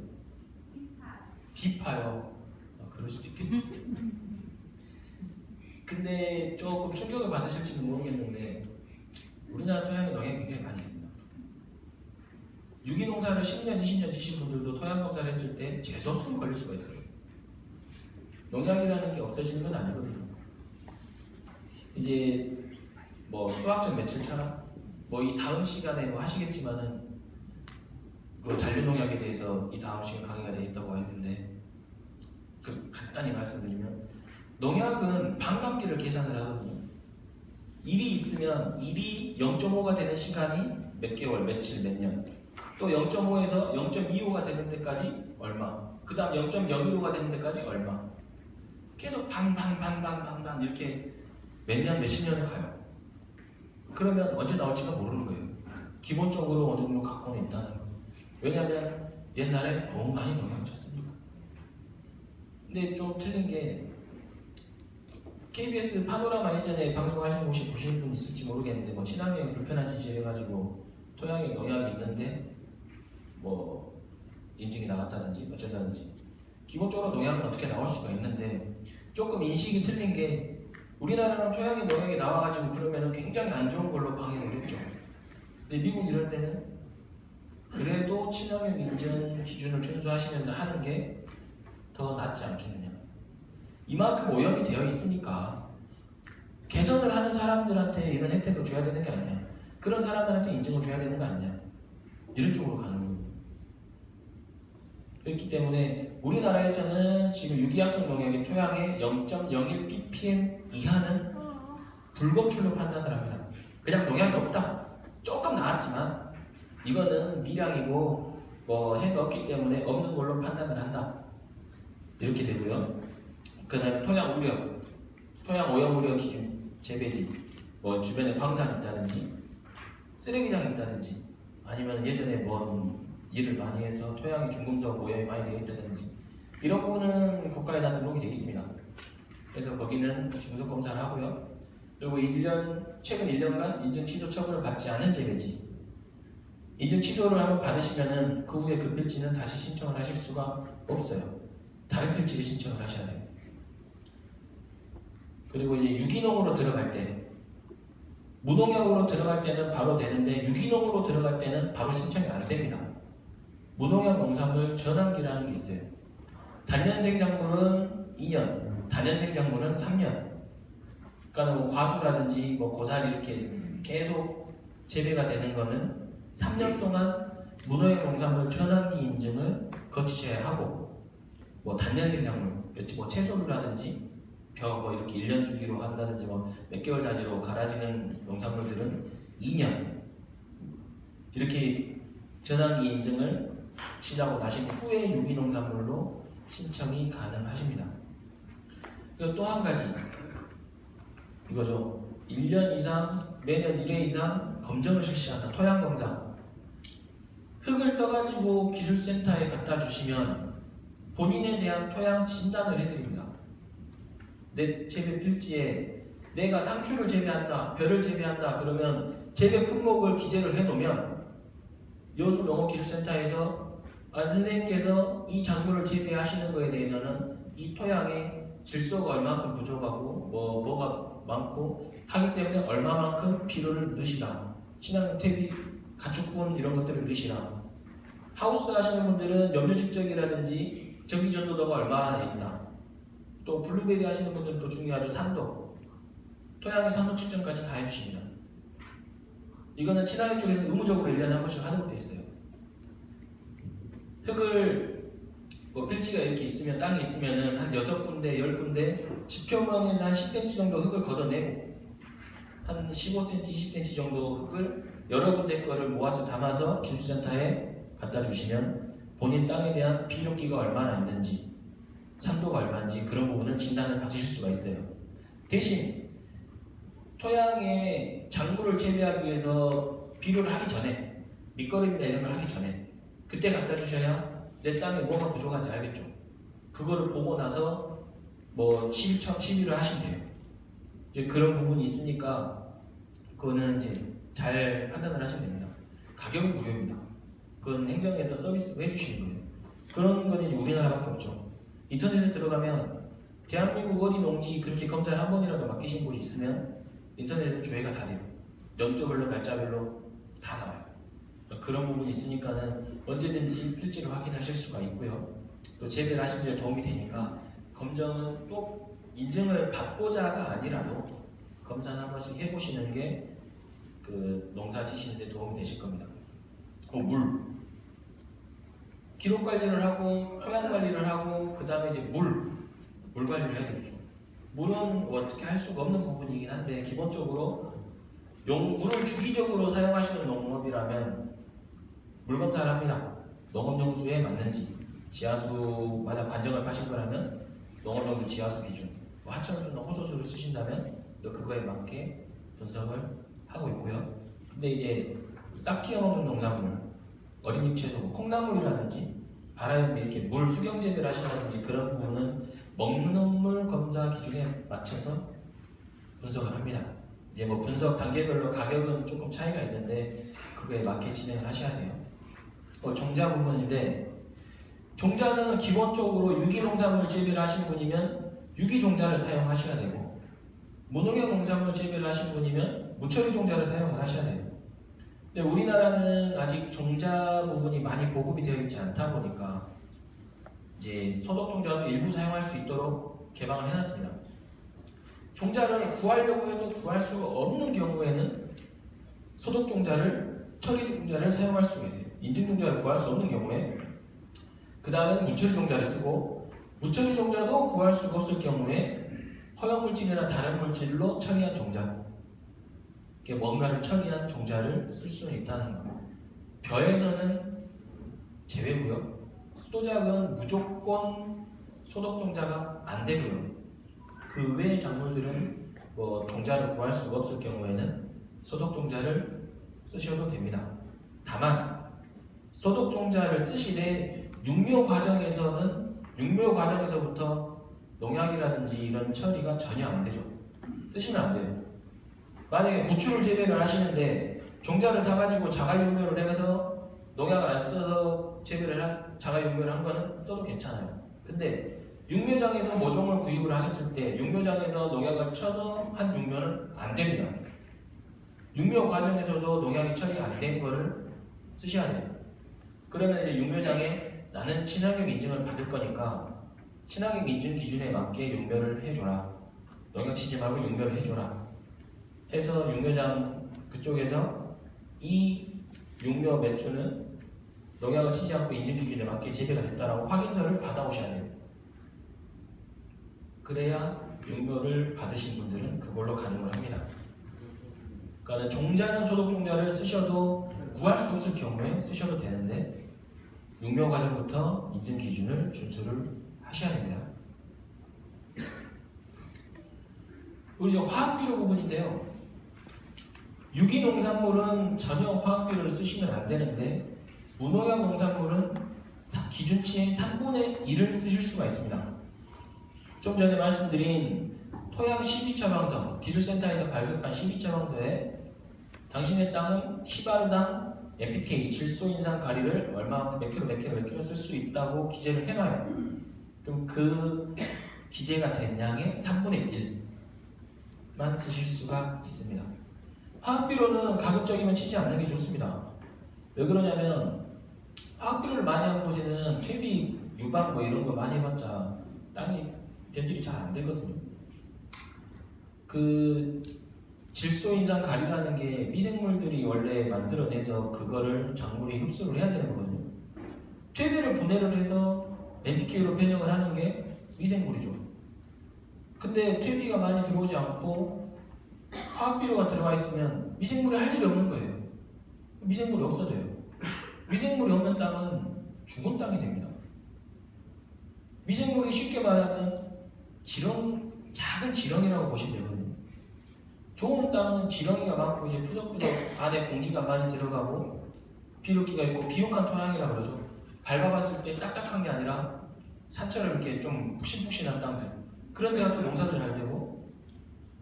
비파요. 그럴 수도 있겠네. 근데 조금 충격을 받으실지는 모르겠는데 우리나라 토양에 농약이 굉장히 많이 있습니다. 유기농사를 10년, 20년 지신 분들도 토양검사를 했을 때 재수없으면 걸릴 수가 있어요. 농약이라는 게 없어지는 건 아니거든요. 이제 뭐 수학적 매칠 차라 이 다음 시간에 하시겠지만은 그 잔류농약에 대해서 이 다음 시간 강의가 되어 있다고 했는데 간단히 말씀드리면 농약은 반감기를 계산을 하거든요. 일이 있으면 일이 0.5가 되는 시간이 몇 개월, 며칠, 몇 년. 또 0.5에서 0.25가 되는 데까지 얼마. 그 다음 0.01호가 되는 데까지 얼마. 계속 반 이렇게 몇 년, 몇십 년을 가요. 그러면 언제 나올지가 모르는 거예요. 기본적으로 어느 정도 갖고는 있다는 거예요. 왜냐하면 옛날에 너무 많이 농약 쳤으니까. 근데 좀 틀린 게 KBS 파노라마 예전에 방송하신 거 혹시 보시는 분 있을지 모르겠는데 친환경이 불편한 짓을 해가지고 토양에 농약이 있는데 인증이 나갔다든지 어쩐다든지 기본적으로 농약은 어떻게 나올 수가 있는데 조금 인식이 틀린 게 우리나라는 토양에 농약이 나와가지고 그러면은 굉장히 안 좋은 걸로 방해를 했죠. 근데 미국 이럴 때는 그래도 친환경 인증 기준을 준수하시면서 하는 게 더 낫지 않겠느냐. 이만큼 오염이 되어 있으니까 개선을 하는 사람들한테 이런 혜택을 줘야 되는 게 아니냐. 그런 사람들한테 인증을 줘야 되는 거 아니냐. 이런 쪽으로 가는 거예요. 그렇기 때문에 우리나라에서는 지금 유기합성 농약이 토양에 0.01 ppm 이하는 불검출로 판단을 합니다. 그냥 농약이 없다. 조금 나았지만 이거는 미량이고 해가 없기 때문에 없는 걸로 판단을 한다. 이렇게 되고요. 그 다음에 토양 우려, 토양 오염 우려 기준, 재배지, 주변에 광산이 있다든지 쓰레기장이 있다든지 아니면 예전에 일을 많이 해서 토양이 중금속 오염이 많이 되어 있다든지 이런 부분은 국가에 다 등록이 되어 있습니다. 그래서 거기는 중금속 검사를 하고요. 그리고 최근 1년간 인증 취소 처분을 받지 않은 재배지 인증 취소를 한번 받으시면은 그 후에 그 필지는 다시 신청을 하실 수가 없어요. 다른 필지를 신청을 하셔야 돼요. 그리고 이제 유기농으로 들어갈 때 무농약으로 들어갈 때는 바로 되는데 유기농으로 들어갈 때는 바로 신청이 안 됩니다. 무농약 농산물 전환기라는 게 있어요. 단년생 작물은 2년, 다년생 작물은 3년. 그러니까 뭐 과수라든지 뭐 고사리 이렇게 계속 재배가 되는 거는 3년 동안 무농약 농산물 전환기 인증을 거치셔야 하고, 뭐 단년생 작물, 뭐 채소류라든지 뭐 이렇게 1년 주기로 한다든지 뭐 몇 개월 단위로 갈아지는 농산물들은 2년 이렇게 전환기 인증을 시작하고 나신 후에 유기농산물로 신청이 가능하십니다. 그리고 또 한 가지 이거죠. 1년 이상 매년 1회 이상 검정을 실시한다. 토양 검사. 흙을 떠가지고 기술센터에 갖다 주시면 본인에 대한 토양 진단을 해드립니다. 내 재배 필지에 내가 상추를 재배한다, 벼를 재배한다 그러면 재배 품목을 기재를 해놓으면 여수 농업기술센터에서 선생님께서 이 작물을 재배하시는 거에 대해서는 이 토양의 질소가 얼마만큼 부족하고 뭐가 많고 하기 때문에 얼마만큼 비료를 넣으시라, 친환경 퇴비, 가축분 이런 것들을 넣으시라. 하우스 하시는 분들은 염류집적이라든지 전기전도도가 얼마나 돼 있다. 또 블루베리 하시는 분들은 또 중요하죠. 산도, 토양의 산도 측정까지 다 해주십니다. 이거는 친환경 쪽에서 의무적으로 1년에 한 번씩 하는 것도 있어요. 흙을 뭐 필지가 이렇게 있으면 땅이 있으면은 한 6군데, 10군데 지표면에서 한 10cm 정도 흙을 걷어내고 한 15cm, 20cm 정도 흙을 여러 군데 거를 모아서 담아서 기술센터에 갖다 주시면 본인 땅에 대한 비료기가 얼마나 있는지, 산도가 얼마인지 그런 부분을 진단을 받으실 수가 있어요. 대신 토양에 작물을 재배하기 위해서 비료를 하기 전에, 밑거름이나 이런 걸 하기 전에 그때 갖다 주셔야 내 땅에 뭐가 부족한지 알겠죠. 그거를 보고 나서 뭐 시비를 하시면 돼요. 이제 그런 부분이 있으니까 그거는 이제 잘 판단을 하시면 됩니다. 가격은 무료입니다. 그건 행정에서 서비스로 해주시는 거예요. 그런 건 이제 우리나라밖에 없죠. 인터넷에 들어가면 대한민국 어디 농지 그렇게 검사를 한 번이라도 맡기신 곳이 있으면 인터넷에 조회가 다 돼요. 연도별로 날짜별로 다 나와요. 그런 부분이 있으니까는 언제든지 필지를 확인하실 수가 있고요. 또 재배를 하시는 데 도움이 되니까 검정은 또 인증을 받고자가 아니라도 검사는 한 번씩 해보시는 게 그 농사 지시는 데 도움이 되실 겁니다. 물 기록 관리를 하고 토양 관리를 하고 그 다음에 이제 물 관리를 해야 되겠죠. 물은 어떻게 할 수가 없는 부분이긴 한데 기본적으로 물을 주기적으로 사용하시는 농업이라면 물 검사를 합니다. 농업용수에 맞는지, 지하수마다 관정을 파신 거라면 농업용수 지하수 기준, 하천수나 호소수를 쓰신다면 그거에 맞게 분석을 하고 있고요. 근데 이제 싹 튀어나오는 농산물, 어린잎 채소, 콩나물이라든지 바라연미 이렇게 물 수경 재배를 하신다든지 그런 부분은 먹는 물 검사 기준에 맞춰서 분석을 합니다. 이제 뭐 분석 단계별로 가격은 조금 차이가 있는데 그거에 맞게 진행을 하셔야 돼요. 종자 부분인데 종자는 기본적으로 유기농산물 재배를 하신 분이면 유기종자를 사용하셔야 되고 무농약 농산물 재배를 하신 분이면 무처리 종자를 사용을 하셔야 돼요. 근데 우리나라는 아직 종자 부분이 많이 보급이 되어 있지 않다 보니까 이제 소독 종자도 일부 사용할 수 있도록 개방을 해놨습니다. 종자를 구하려고 해도 구할 수가 없는 경우에는 소독 종자를, 처리 종자를 사용할 수가 있어요. 인증 종자를 구할 수 없는 경우에 그 다음에 무처리 종자를 쓰고 무처리 종자도 구할 수가 없을 경우에 허용 물질이나 다른 물질로 처리한 종자, 뭔가를 처리한 종자를 쓸 수는 있다는 거. 벼에서는 제외고요. 수도작은 무조건 소독 종자가 안 되고요. 그 외의 작물들은 뭐 종자를 구할 수가 없을 경우에는 소독 종자를 쓰셔도 됩니다. 다만 소독 종자를 쓰시되 육묘 과정에서부터 농약이라든지 이런 처리가 전혀 안 되죠. 쓰시면 안 돼요. 만약에 고추를 재배를 하시는데 종자를 사가지고 자가육묘를 해서 농약을 안 써서 자가육묘를 한 거는 써도 괜찮아요. 근데 육묘장에서 모종을 구입을 하셨을 때 육묘장에서 농약을 쳐서 한 육묘는 안 됩니다. 육묘 과정에서도 농약이 처리 안 된 거를 쓰셔야 돼요. 그러면 이제 육묘장에 나는 친환경 인증을 받을 거니까 친환경 인증 기준에 맞게 육묘를 해줘라. 농약 치지 말고 육묘를 해줘라. 해서 육묘장 그쪽에서 이 육묘 맥주는 농약을 치지 않고 인증 기준에 맞게 재배가 됐다라고 확인서를 받아오셔야 돼요. 그래야 육묘를 받으신 분들은 그걸로 가능을 합니다. 그러니까 종자는 소독 종자를 쓰셔도 구할 수 없을 경우에 쓰셔도 되는데 육묘 과정부터 인증 기준을 준수를 하셔야 됩니다. 그리고 이제 화학비료 부분인데요. 유기농산물은 전혀 화학비료를 쓰시면 안 되는데 무농약 농산물은 기준치의 3분의 1을 쓰실 수가 있습니다. 좀 전에 말씀드린 토양 12처방서, 기술센터에서 발급한 12처방서에 당신의 땅은 시바르당 NPK, 질소인산 가리를 얼마만큼 몇 킬로 쓸 수 있다고 기재를 해놔요. 그럼 그 기재가 된 양의 3분의 1만 쓰실 수가 있습니다. 화학비료는 가급적이면 치지 않는 게 좋습니다. 왜 그러냐면 화학비료를 많이 하는 곳에는 퇴비, 유방 뭐 이런 거 많이 해봤자 땅이 변질이 잘 안 되거든요. 그 질소인산 가리라는 게 미생물들이 원래 만들어내서 그거를 작물이 흡수를 해야 되는 거거든요. 퇴비를 분해를 해서 NPK로 변형을 하는 게 미생물이죠. 근데 퇴비가 많이 들어오지 않고 화학비료가 들어가 있으면 미생물이 할 일이 없는 거예요. 미생물이 없어져요. 미생물이 없는 땅은 죽은 땅이 됩니다. 미생물이 쉽게 말하면 작은 지렁이라고 보시면 되거든요. 좋은 땅은 지렁이가 많고 이제 푸석푸석 안에 공기가 많이 들어가고 비료기가 있고 비옥한 토양이라고 그러죠. 밟아봤을 때 딱딱한 게 아니라 산처럼 이렇게 좀 푹신푹신한 땅들. 그런 데가 또 농사도 잘 되고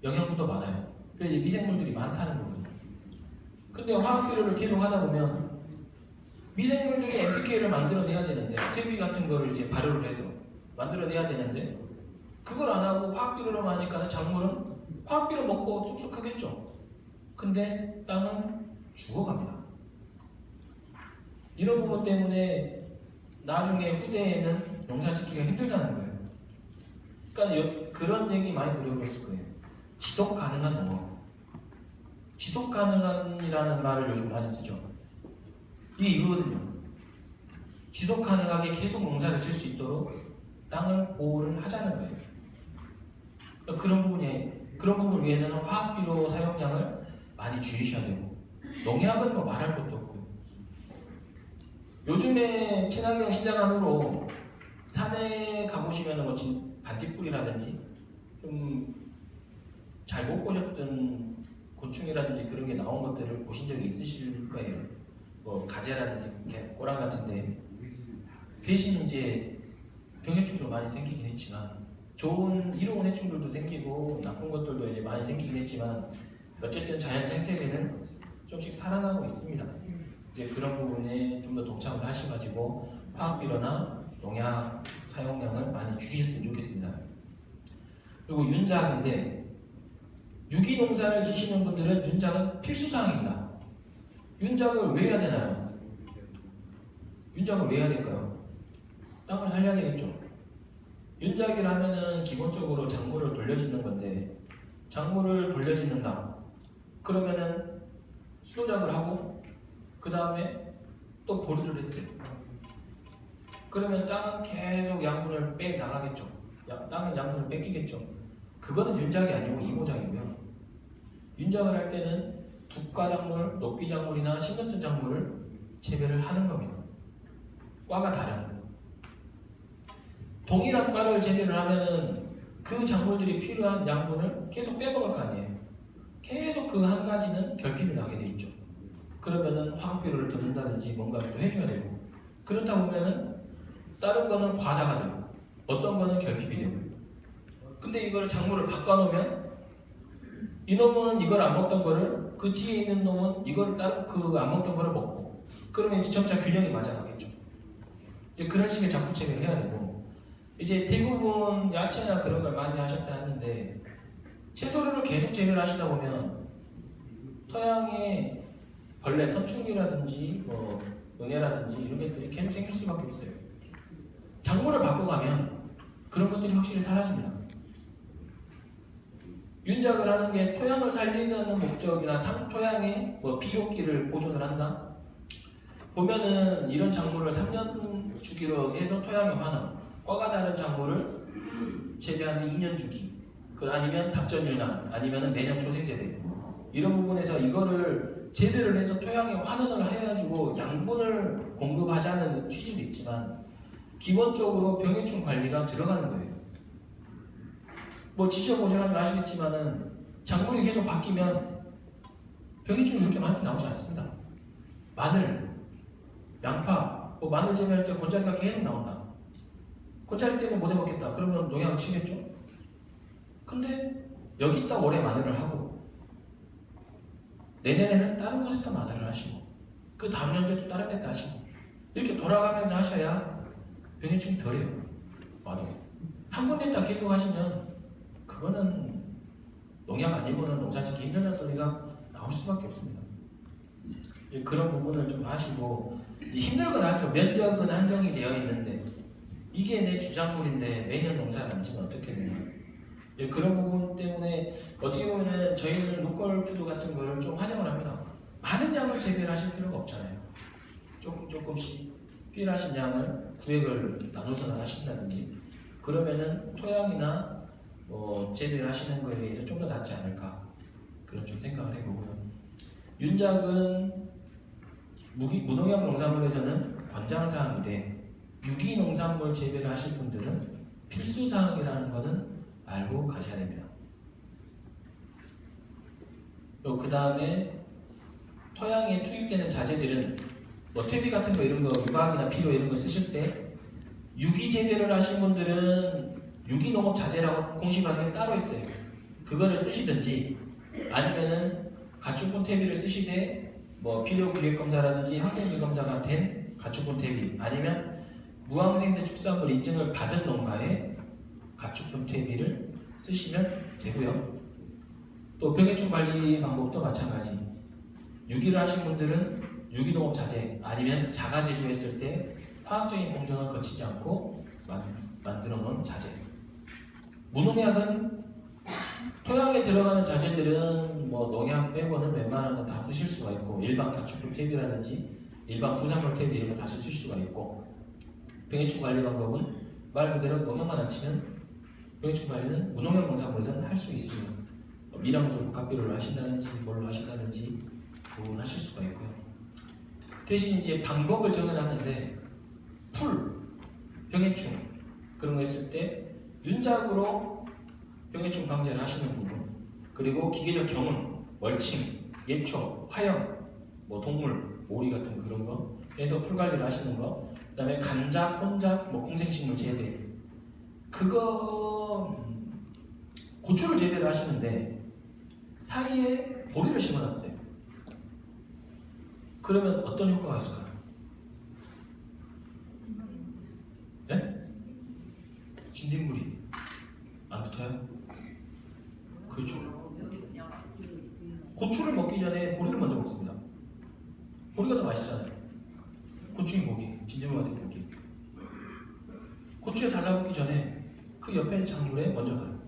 영양분도 많아요. 그래서 이제 미생물들이 많다는 거거든요. 근데 화학비료를 계속 하다 보면 미생물들이 NPK를 만들어내야 되는데 퇴비 같은 거를 이제 발효를 해서 만들어내야 되는데 그걸 안 하고 화학비료로만 하니까는 작물은 화학비료 먹고 쑥쑥 크겠죠. 근데 땅은 죽어갑니다. 이런 부분 때문에 나중에 후대에는 농사 짓기가 힘들다는 거예요. 그러니까 그런 얘기 많이 들어보셨을 거예요. 지속 가능한 농업. 지속 가능한이라는 말을 요즘 많이 쓰죠. 이게 이거거든요. 지속 가능하게 계속 농사를 질 수 있도록 땅을 보호를 하자는 거예요. 그러니까 그런 부분을 위해서는 화학비료 사용량을 많이 줄이셔야 되고 농약은 뭐 말할 것도 없고요. 요즘에 친환경 시장안으로 산에 가보시면 뭐 반딧불이라든지 좀 잘 못 보셨던 곤충이라든지 그런 게 나온 것들을 보신 적이 있으실 거예요. 뭐 가재라든지 꼬랑 같은데 대신 이제 병해충도 많이 생기긴 했지만 좋은 이로운 해충들도 생기고 나쁜 것들도 이제 많이 생기긴 했지만 어쨌든 자연 생태계는 좀씩 살아나고 있습니다. 이제 그런 부분에 좀 더 동참을 하셔가지고 화학비료나 농약 사용량을 많이 줄이셨으면 좋겠습니다. 그리고 윤작인데 유기농사를 지시는 분들은 윤작은 필수사항입니다. 윤작을 왜 해야 되나요? 윤작을 왜 해야 될까요? 땅을 살려야 되겠죠. 윤작이라 하면은 기본적으로 작물을 돌려짓는 건데 작물을 돌려짓는다. 그러면은 수도작을 하고 그 다음에 또 보류를 했어요. 그러면 땅은 계속 양분을 빼 나가겠죠. 땅은 양분을 뺏기겠죠. 그거는 윤작이 아니고 이모작이고요. 윤작을 할 때는 두가작물, 녹비작물이나 신근순 작물을 재배를 하는 겁니다. 과가 다른. 동일한 과를 재배를 하면은 그 작물들이 필요한 양분을 계속 빼먹을 거 아니에요. 계속 그 한 가지는 결핍이 나게 돼 있죠. 그러면은 화학비료를 더 넣는다든지 뭔가를 또 해줘야 되고 그렇다 보면은 다른 거는 과다가 되고 어떤 거는 결핍이 되고 근데 이걸 작물을 바꿔놓으면 이놈은 이걸 안 먹던 거를 그 뒤에 있는 놈은 이걸 다른 그 안 먹던 거를 먹고 그러면 이제 점차 균형이 맞아가겠죠. 이제 그런 식의 작물체계를 해야 되고 이제 대부분 야채나 그런 걸 많이 하셨다 했는데 채소를 계속 재배를 하시다 보면 토양에 벌레, 선충이라든지 뭐 응애라든지 이런 것들이 계속 생길 수밖에 없어요. 작물을 바꿔가면 그런 것들이 확실히 사라집니다. 윤작을 하는 게 토양을 살리는 목적이나 토양의 비료기를 보존을 한다. 보면은 이런 작물을 3년 주기로 해서 토양에 환원, 과가 다른 작물을 재배하는 2년 주기, 아니면 답전유난, 아니면은 매년 초생재배, 이런 부분에서 이거를 재배를 해서 토양에 환원을 해가지고 양분을 공급하자는 취지도 있지만 기본적으로 병해충 관리가 들어가는 거예요. 지져보셔가지고 아시겠지만은 작물이 계속 바뀌면 병해충이 그렇게 많이 나오지 않습니다. 마늘, 양파, 마늘 재배할 때 곤자리가 계속 나온다. 곤자리 때문에 못 해먹겠다. 그러면 농약을 치겠죠? 근데 여기다 올해 마늘을 하고 내년에는 다른 곳에다 마늘을 하시고 그 다음 년도에도 다른 데다 하시고 이렇게 돌아가면서 하셔야 병해충이 덜해요. 와도 한 군데다 계속 하시면 그거는 농약 아니고는 농사짓기 힘들다는 소리가 나올 수밖에 없습니다. 그런 부분을 좀 아시고 힘들건 하죠. 면적은 한정이 되어 있는데 이게 내 주작물인데 매년 농사를 안 지면 어떻게 되냐. 그런 부분 때문에 어떻게 보면은 저희는 로컬푸드 같은 거를 좀 환영을 합니다. 많은 양을 재배를 하실 필요가 없잖아요. 조금씩 필요하신 양을 구획을 나눠서 하신다든지 그러면은 토양이나 재배를 하시는 거에 대해서 좀 더 낫지 않을까 그런 좀 생각을 해보고요. 윤작은 무농약 농산물에서는 권장사항인데 유기농산물 재배를 하실 분들은 필수사항이라는 것은 알고 가셔야 됩니다. 그 다음에 토양에 투입되는 자재들은 퇴비 같은 거 이런 거 유박이나 비료 이런 거 쓰실 때 유기 재배를 하시는 분들은 유기농업 자재라고 공시받는 게 따로 있어요. 그거를 쓰시든지 아니면은 가축분 퇴비를 쓰시되 필요 구획 검사라든지 항생제 검사가 된 가축분 퇴비 아니면 무항생제 축산물 인증을 받은 농가에 가축분 퇴비를 쓰시면 되고요. 또 병해충 관리 방법도 마찬가지. 유기를 하신 분들은 유기농업 자재 아니면 자가 제조했을 때 화학적인 공정을 거치지 않고 만들어 놓은 자재. 무농약은 토양에 들어가는 자재들은 농약 빼고는 웬만한 건 다 쓰실 수가 있고 일반 가축분 퇴비라든지 일반 부산물 퇴비 이런 거 다 쓰실 수가 있고 병해충 관리 방법은 말 그대로 농약만 안 치면 병해충 관리는 무농약 농산물에서는 할 수 있습니다. 미량수 각비료를 하신다든지 뭘로 하신다든지 그건 하실 수가 있고요. 대신 이제 방법을 정해놨는데 병해충 그런 거 있을 때 윤작으로 병해충 방제를 하시는 부분 그리고 기계적 경운, 멀칭, 예초, 화형, 동물, 오리 같은 그런 거 해서 풀 관리를 하시는 거 그 다음에 간작, 혼작, 공생식물 재배 그거 고추를 재배를 하시는데 사이에 보리를 심어놨어요. 그러면 어떤 효과가 있을까요? 네? 진딧물이 안 붙어요? 그렇죠. 고추를 먹기 전에 보리를 먼저 먹습니다. 보리가 더 맛있잖아요. 고추의 고기, 진딧물 같은 고기. 고추에 달라붙기 전에 그 옆에 작물에 먼저 가요.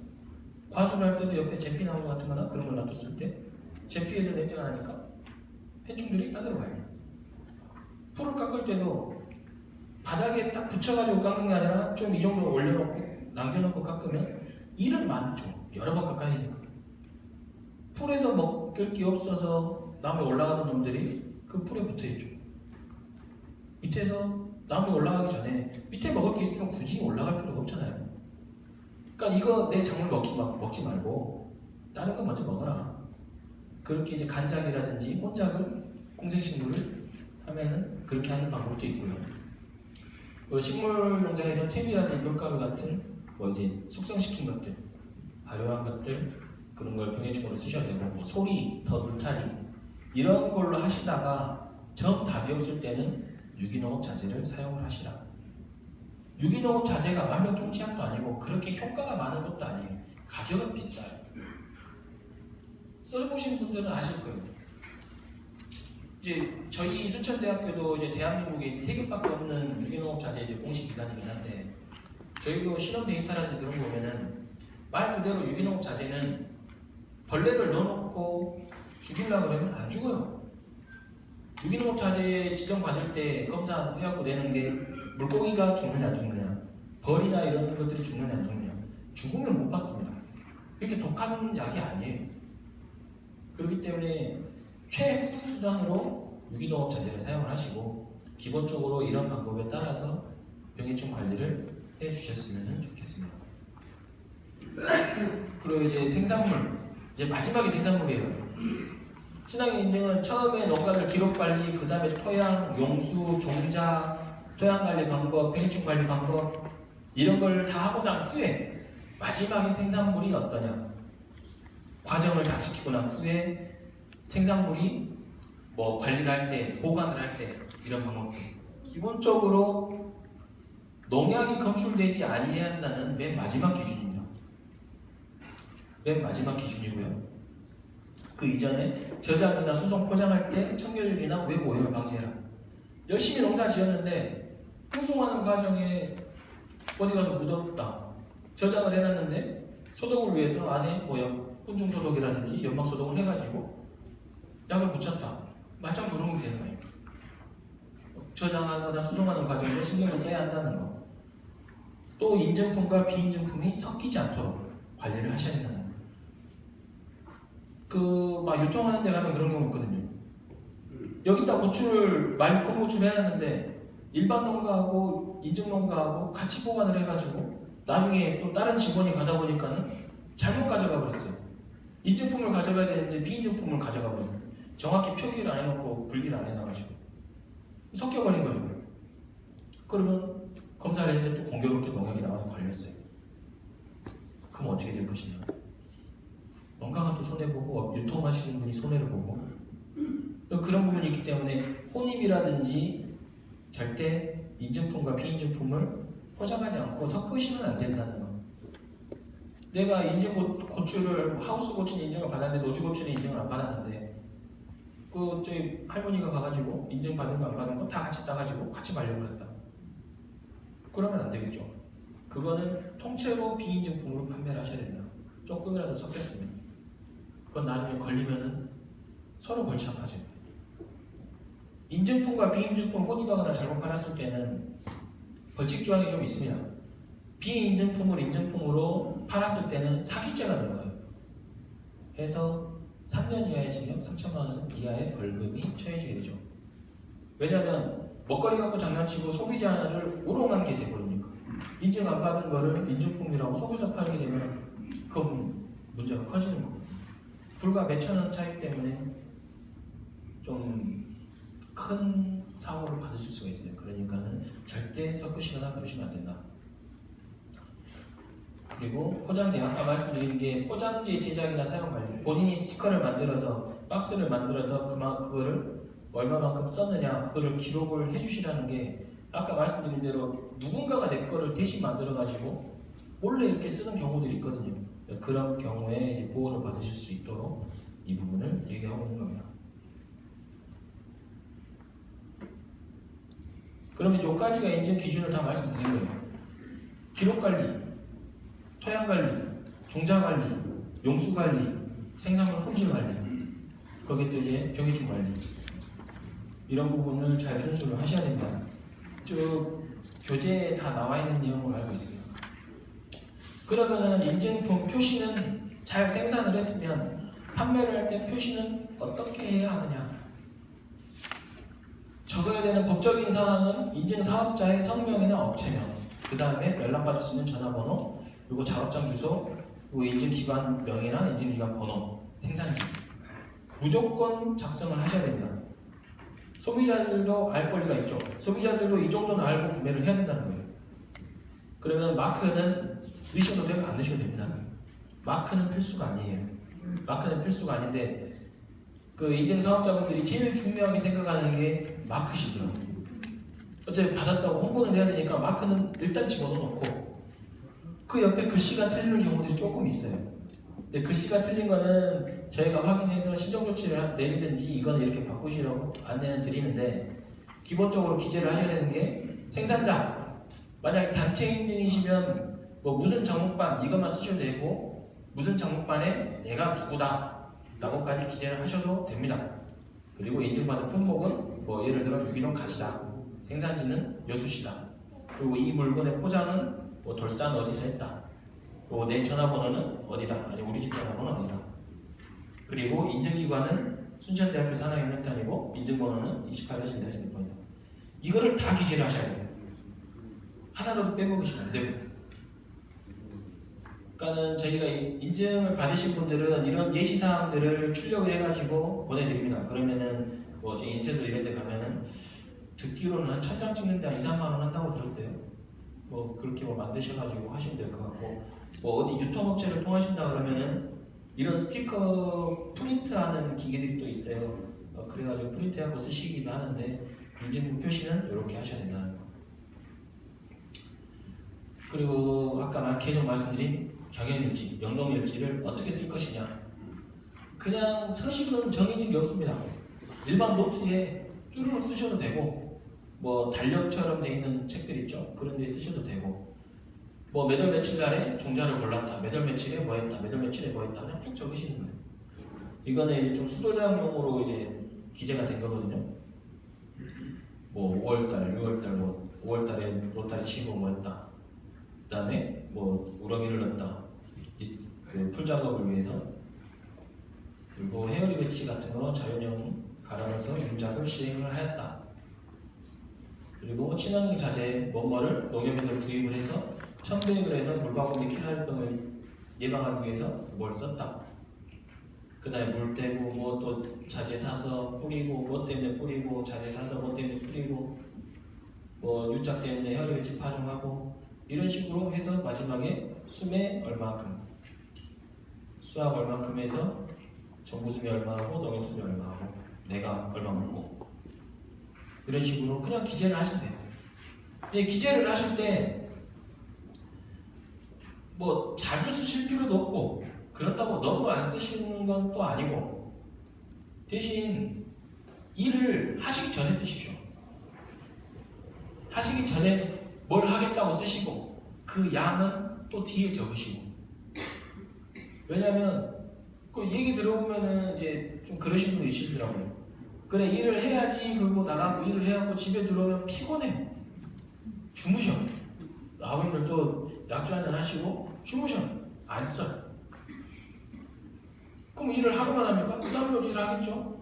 과수를 할 때도 옆에 제피 나무 같은 거나 그런 걸 놔뒀을 때 제피에서 냄새가 나니까 해충들이 따들어 가요. 풀을 깎을 때도 바닥에 딱 붙여가지고 깎는 게 아니라 좀 이 정도 올려놓고 남겨놓고 깎으면 일은 많죠. 여러 번 깎아야 되니까. 풀에서 먹을 게 없어서 나무에 올라가는 놈들이 그 풀에 붙어있죠. 밑에서 나무에 올라가기 전에 밑에 먹을 게 있으면 굳이 올라갈 필요가 없잖아요. 그러니까 이거 내 작물 먹지 말고 다른 거 먼저 먹어라. 그렇게 이제 간작이라든지 혼작을 공생식물을 하면은 그렇게 하는 방법도 있고요. 식물 농장에서 퇴비라든지 돌가루 같은 이제 숙성시킨 것들, 발효한 것들 그런 걸 병해충으로 쓰셔야 되고 소리, 더 울타리 이런 걸로 하시다가 정 답이 없을 때는 유기농업 자재를 사용을 하시라. 유기농업 자재가 만병통치약도 아니고 그렇게 효과가 많은 것도 아니에요. 가격은 비싸요. 써보신 분들은 아실 거예요. 이제 저희 순천대학교도 이제 대한민국에 이제 3개밖에 없는 유기농업 자재 이제 공식 기관이긴 한데 저희도 실험 데이터라든지 그런 거 보면은 말 그대로 유기농업 자재는 벌레를 넣어놓고 죽이려고 그러면 안 죽어요. 유기농업 자재 지정받을 때 검사해갖고 내는 게 물고기가 죽느냐 안 죽느냐, 벌이나 이런 것들이 죽느냐 안 죽느냐, 죽으면 못 받습니다. 그렇게 독한 약이 아니에요. 그렇기 때문에 최후 수단으로 유기농업 자재를 사용을 하시고 기본적으로 이런 방법에 따라서 병해충 관리를 해주셨으면 좋겠습니다. 그리고 이제 생산물, 이제 마지막이 생산물이에요. 친환경 인증은 처음에 농가들 기록 관리, 그 다음에 토양, 용수, 종자, 토양 관리 방법, 병해충 관리 방법 이런 걸 다 하고 난 후에 마지막에 생산물이 어떠냐, 과정을 다 지키고 난 후에 생산물이 뭐 관리를 할 때, 보관을 할 때 이런 방법들. 기본적으로 농약이 검출되지 아니해야 한다는 맨 마지막 기준입니다. 맨 마지막 기준이고요. 그 이전에 저장이나 수송, 포장할 때 청결유지나 외부 오염을 방지해라. 열심히 농사 지었는데 후송하는 과정에 어디 가서 묻었다. 저장을 해놨는데 소독을 위해서 안에 뭐 혼중 소독이라든지 연막 소독을 해가지고 약을 묻혔다. 말짱 도롱이 되는 거예요. 저장하거나 수송하는 과정에 신경을 써야 한다는 거. 또 인증품과 비인증품이 섞이지 않도록 관리를 하셔야 된다는 거. 막 유통하는 데 가면 그런 경우 있거든요. 여기다 고추를 큰 고추를 해놨는데 일반 농가하고 인증 농가하고 같이 보관을 해가지고 나중에 또 다른 직원이 가다 보니까는 잘못 가져가 버렸어요. 인증품을 가져가야 되는데 비인증품을 가져가 버렸어요. 정확히 표기를 안 해놓고 분리를 안 해놔가지고 섞여버린 거죠. 그러면 검사를 했는데 또 공교롭게 농약이 나와서 걸렸어요. 그럼 어떻게 될 것이냐? 농가가 또 손해보고 유통하시는 분이 손해를 보고 그런 부분이 있기 때문에 혼입이라든지 절대 인증품과 비인증품을 포장하지 않고 섞으시면 안 된다는 거. 내가 인증 고추를 하우스 고추는 인증을 받았는데 노지 고추는 인증을 안 받았는데 저희 할머니가 가가지고 인증 받은 거 안 받은 거 다 같이 따가지고 같이 말려버렸다. 그러면 안 되겠죠. 그거는 통째로 비인증품으로 판매를 하셔야 된다. 조금이라도 섞였으면 그건 나중에 걸리면은 서로 골치 아파져요. 인증품과 비인증품 혼입하거나 잘못 팔았을 때는 벌칙 조항이 좀 있습니다. 비인증품을 인증품으로 팔았을 때는 사기죄가 들어가요. 해서 3년 이하의 징역 3천만 원 이하의 벌금이 처해지게 되죠. 왜냐하면 먹거리 갖고 장난치고 소비자를 우롱한 게 돼버리니까. 인증 안 받은 거를 인증품이라고 속여서 팔게 되면 그건 문제가 커지는 거고. 불과 몇천 원 차이 때문에 좀 큰 사고를 받으실 수가 있어요. 그러니까는 절대 섞으시거나 그러시면 안 된다. 그리고 포장재, 아까 말씀드린 게 포장재 제작이나 사용 관리, 본인이 스티커를 만들어서 박스를 만들어서 그거를 얼마만큼 썼느냐 그거를 기록을 해주시라는 게 아까 말씀드린 대로 누군가가 내 거를 대신 만들어 가지고 몰래 이렇게 쓰는 경우들이 있거든요. 그런 경우에 이제 보호를 받으실 수 있도록 이 부분을 얘기하고 있는 겁니다. 그러면 이 가지가 인증 기준을 다 말씀드린 거예요. 기록 관리, 토양 관리, 종자 관리, 용수 관리, 생산물 품질 관리, 거기에 또 이제 병해충 관리 이런 부분을 잘 준수를 하셔야 됩니다. 쭉 교재에 다 나와 있는 내용을 알고 있습니다. 그러면은 인증품 표시는 잘 생산을 했으면 판매를 할 때 표시는 어떻게 해야 하느냐? 적어야 되는 법적인 사항은 인증 사업자의 성명이나 업체명, 그 다음에 연락받을 수 있는 전화번호, 그리고 작업장 주소, 그리고 인증기관명이나 인증기관 번호, 생산지 무조건 작성을 하셔야 됩니다. 소비자들도 알 권리가 있죠. 소비자들도 이 정도는 알고 구매를 해야 된다는 거예요. 그러면 마크는 넣으셔도 되고 안 넣으셔도 됩니다. 마크는 필수가 아니에요. 마크는 필수가 아닌데 그 인증 사업자분들이 제일 중요하게 생각하는 게 마크시더라고요. 어차피 받았다고 홍보는 해야 되니까 마크는 일단 집어넣고 그 옆에 글씨가 틀리는 경우들이 조금 있어요. 근데 글씨가 틀린 거는 저희가 확인해서 시정 조치를 내리든지 이거는 이렇게 바꾸시라고 안내는 드리는데, 기본적으로 기재를 하셔야 되는 게 생산자, 만약 단체 인증이시면 뭐 무슨 장목반 이것만 쓰셔도 되고, 무슨 장목반에 내가 누구다 라고까지 기재를 하셔도 됩니다. 그리고 인증받은 품목은 뭐 예를 들어 유기농 가지다, 생산지는 여수시다, 그리고 이 물건의 포장은 뭐 돌산 어디서 했다, 또 내 전화번호는 어디다, 아니 우리 집 전화번호는 어디다, 그리고 인증기관은 순천대학교 산하인력단이고 인증번호는 28-1-6번이다. 이거를 다 기재를 하셔야 돼요. 하나라도 빼먹으시면 안 되고. 그러니까는 저희가 인증을 받으신 분들은 이런 예시사항들을 출력을 해가지고 보내드립니다. 그러면은 뭐 제 인쇄소 이런 데 가면은 듣기로는 한 1000장 찍는데 한 2-3만 원 한다고 들었어요. 뭐 그렇게 뭐 만드셔가지고 하시면 될 것 같고, 뭐 어디 유통업체를 통하신다 그러면은 이런 스티커 프린트하는 기계들이 또 있어요. 그래가지고 프린트하고 쓰시기도 하는데 인증 표시는 이렇게 하셔야 된다는 거. 그리고 아까 계속 말씀드린 경영일지, 영농일지를 어떻게 쓸 것이냐. 그냥 서식은 정해진 게 없습니다. 일반 노트에 쭈루룩 쓰셔도 되고, 뭐 달력처럼 돼 있는 책들 있죠. 그런 데 쓰셔도 되고, 뭐 매달 며칠 날에 종자를 골랐다, 매달 며칠에 뭐 했다, 매달 며칠에 뭐 했다, 그냥 쭉 적으시는 거예요. 이거는 이제 좀 수도자용으로 이제 기재가 된 거거든요. 뭐 5월달, 6월달, 뭐 5월달에 로타리 치고 뭐 했다, 그 다음에 뭐 우렁이를 넣었다, 그 풀 작업을 위해서. 그리고 헤어리 배치 같은 거 자연형 갈아넣어서 윤작을 시행을 하였다. 그리고 친환경 자재 뭐뭐를 농협에서 구입을 해서 첨배액을 해서 물방울 및 키랄병을 예방하기 위해서 뭘 썼다. 그 다음에 물 떼고 뭐 또 자재 사서 뿌리고, 뭐 때문에 뿌리고, 자재 사서 뭐 때문에 뿌리고, 뭐 유작 때문에 헤어리 배치 파종하고, 이런 식으로 해서 마지막에 수매 얼마큼, 수확 얼마큼 해서 정부 수매 얼마하고 농협 수매 얼마하고 내가 얼마 먹고, 이런 식으로 그냥 기재를 하시면 돼요. 이제 기재를 하실 때 뭐 자주 쓰실 필요도 없고, 그렇다고 너무 안 쓰시는 건 또 아니고, 대신 일을 하시기 전에 쓰십시오. 하시기 전에 뭘 하겠다고 쓰시고, 그 양은 또 뒤에 적으시고. 왜냐면 그 얘기 들어보면은 이제 좀 그러신 분이 있으시더라고요. 그래, 일을 해야지 그러고 나가고 일을 해갖고 집에 들어오면 피곤해, 주무셔. 아버님들도 약주 한잔 하시고 주무셔, 안 써. 그럼 일을 하루만 합니까? 그 다음날 일을 하겠죠.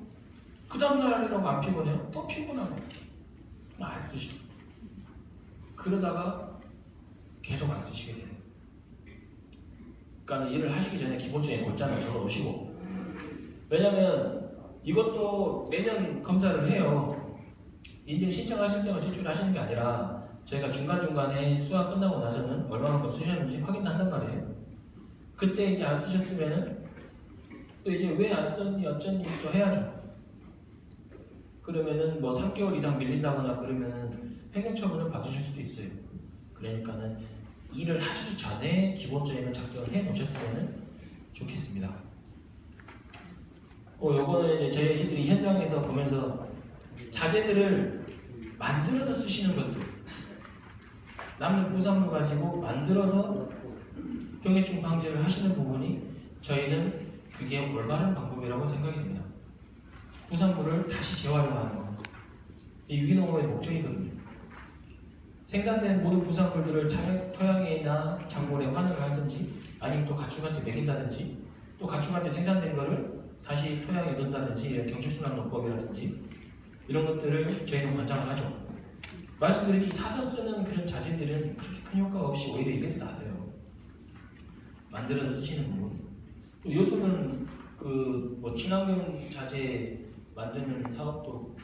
그 다음날 일하고 안 피곤해요? 또 피곤하고 안 쓰시고. 그러다가 계속 안 쓰시게 돼요. 그러니까 일을 하시기 전에 기본적인 골자를 적어 놓으시고. 왜냐면 이것도 매년 검사를 해요. 인증 신청하실 때만 제출하시는 게 아니라 저희가 중간중간에 수학 끝나고 나서는 얼마만큼 쓰셨는지 확인한단 말이에요. 그때 이제 안 쓰셨으면은 또 이제 왜 안 썼니 어쩌니 또 해야죠. 그러면은 뭐 3개월 이상 밀린다거나 그러면은 행정처분을 받으실 수도 있어요. 그러니까는 일을 하시기 전에 기본적인 작성을 해 놓으셨으면 좋겠습니다. 요거는 이제 저희들이 현장에서 보면서 자재들을 만들어서 쓰시는 것들, 남는 부산물 가지고 만들어서 병해충 방지를 하시는 부분이 저희는 그게 올바른 방법이라고 생각이 됩니다. 부산물을 다시 재활용하는 거, 이 유기농업의 목적이거든요. 생산된 모든 부산물들을 토양이나 작물에 환원을 하든지, 아니면 또 가축한테 먹인다든지, 또 가축한테 생산된 거를 다시 토양에 넣는다든지, 경축순환농법이라든지 이런 것들을 저희는 권장을 하죠. 말씀드렸듯이 사서 쓰는 그런 자재들은 그렇게 큰 효과가 없이 오히려 이게 더 나서요. 만들어서 쓰시는 부분. 또 요즘은 뭐 친환경 자재 만드는 사업도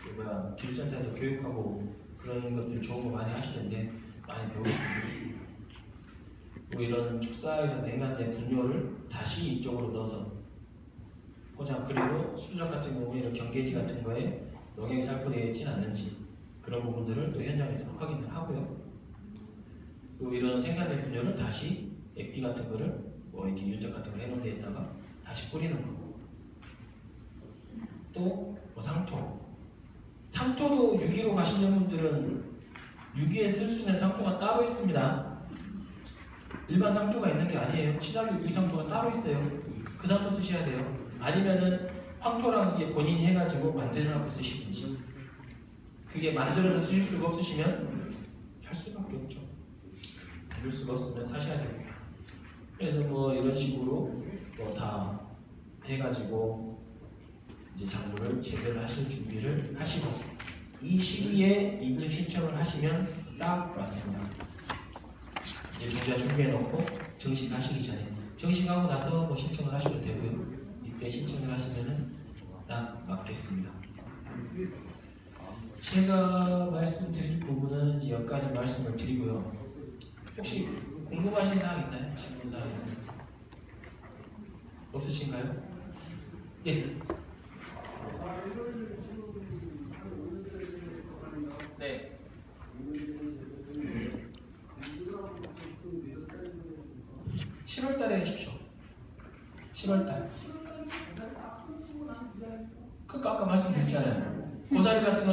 기술센터에서 교육하고 그런 것들 좋은 거 많이 하시는데 많이 배우셨으면 좋겠습니다. 뭐 이런 축사에서 냉간된 분뇨를 다시 이쪽으로 넣어서 포장, 그리고 수작 같은 경우에 이런 경계지 같은 거에 농약이 살포되어 있지는 않는지 그런 부분들을 또 현장에서 확인을 하고요. 또 이런 생산된 분뇨를 다시 액비 같은 거를 뭐 이렇게 유적 같은 걸 해놓은 데에다가 다시 뿌리는 거고. 또 뭐 상토도 유기로 가시는 분들은 유기에 쓸 수 있는 상토가 따로 있습니다. 일반 상토가 있는 게 아니에요. 친환경 유기 상토가 따로 있어요. 그 상토 쓰셔야 돼요. 아니면은 황토랑 이게 본인이 해가지고 만들어놓고 쓰시든지. 그게 만들어서 쓰실 수가 없으시면 살 수밖에 없죠. 만들 수가 없으면 사셔야 됩니다. 그래서 뭐 이런 식으로 뭐 다 해가지고 이제 작물을 제대로 하실 준비를 하시고 이 시기에 인증 신청을 하시면 딱 맞습니다. 이제 종자 준비해 놓고 정식하시기 전에 정식하고 나서 뭐 신청을 하셔도 되고요. 이때 신청을 하시면은 딱 맞겠습니다. 제가 말씀드릴 부분은 이제 여기까지 말씀을 드리고요. 혹시 궁금하신 사항 있나요? 질문 사항 없으신가요? 예. 네. 7월달에 하십시오. 7월달. 그 아까 말씀드렸잖아요. 고사리 같은 거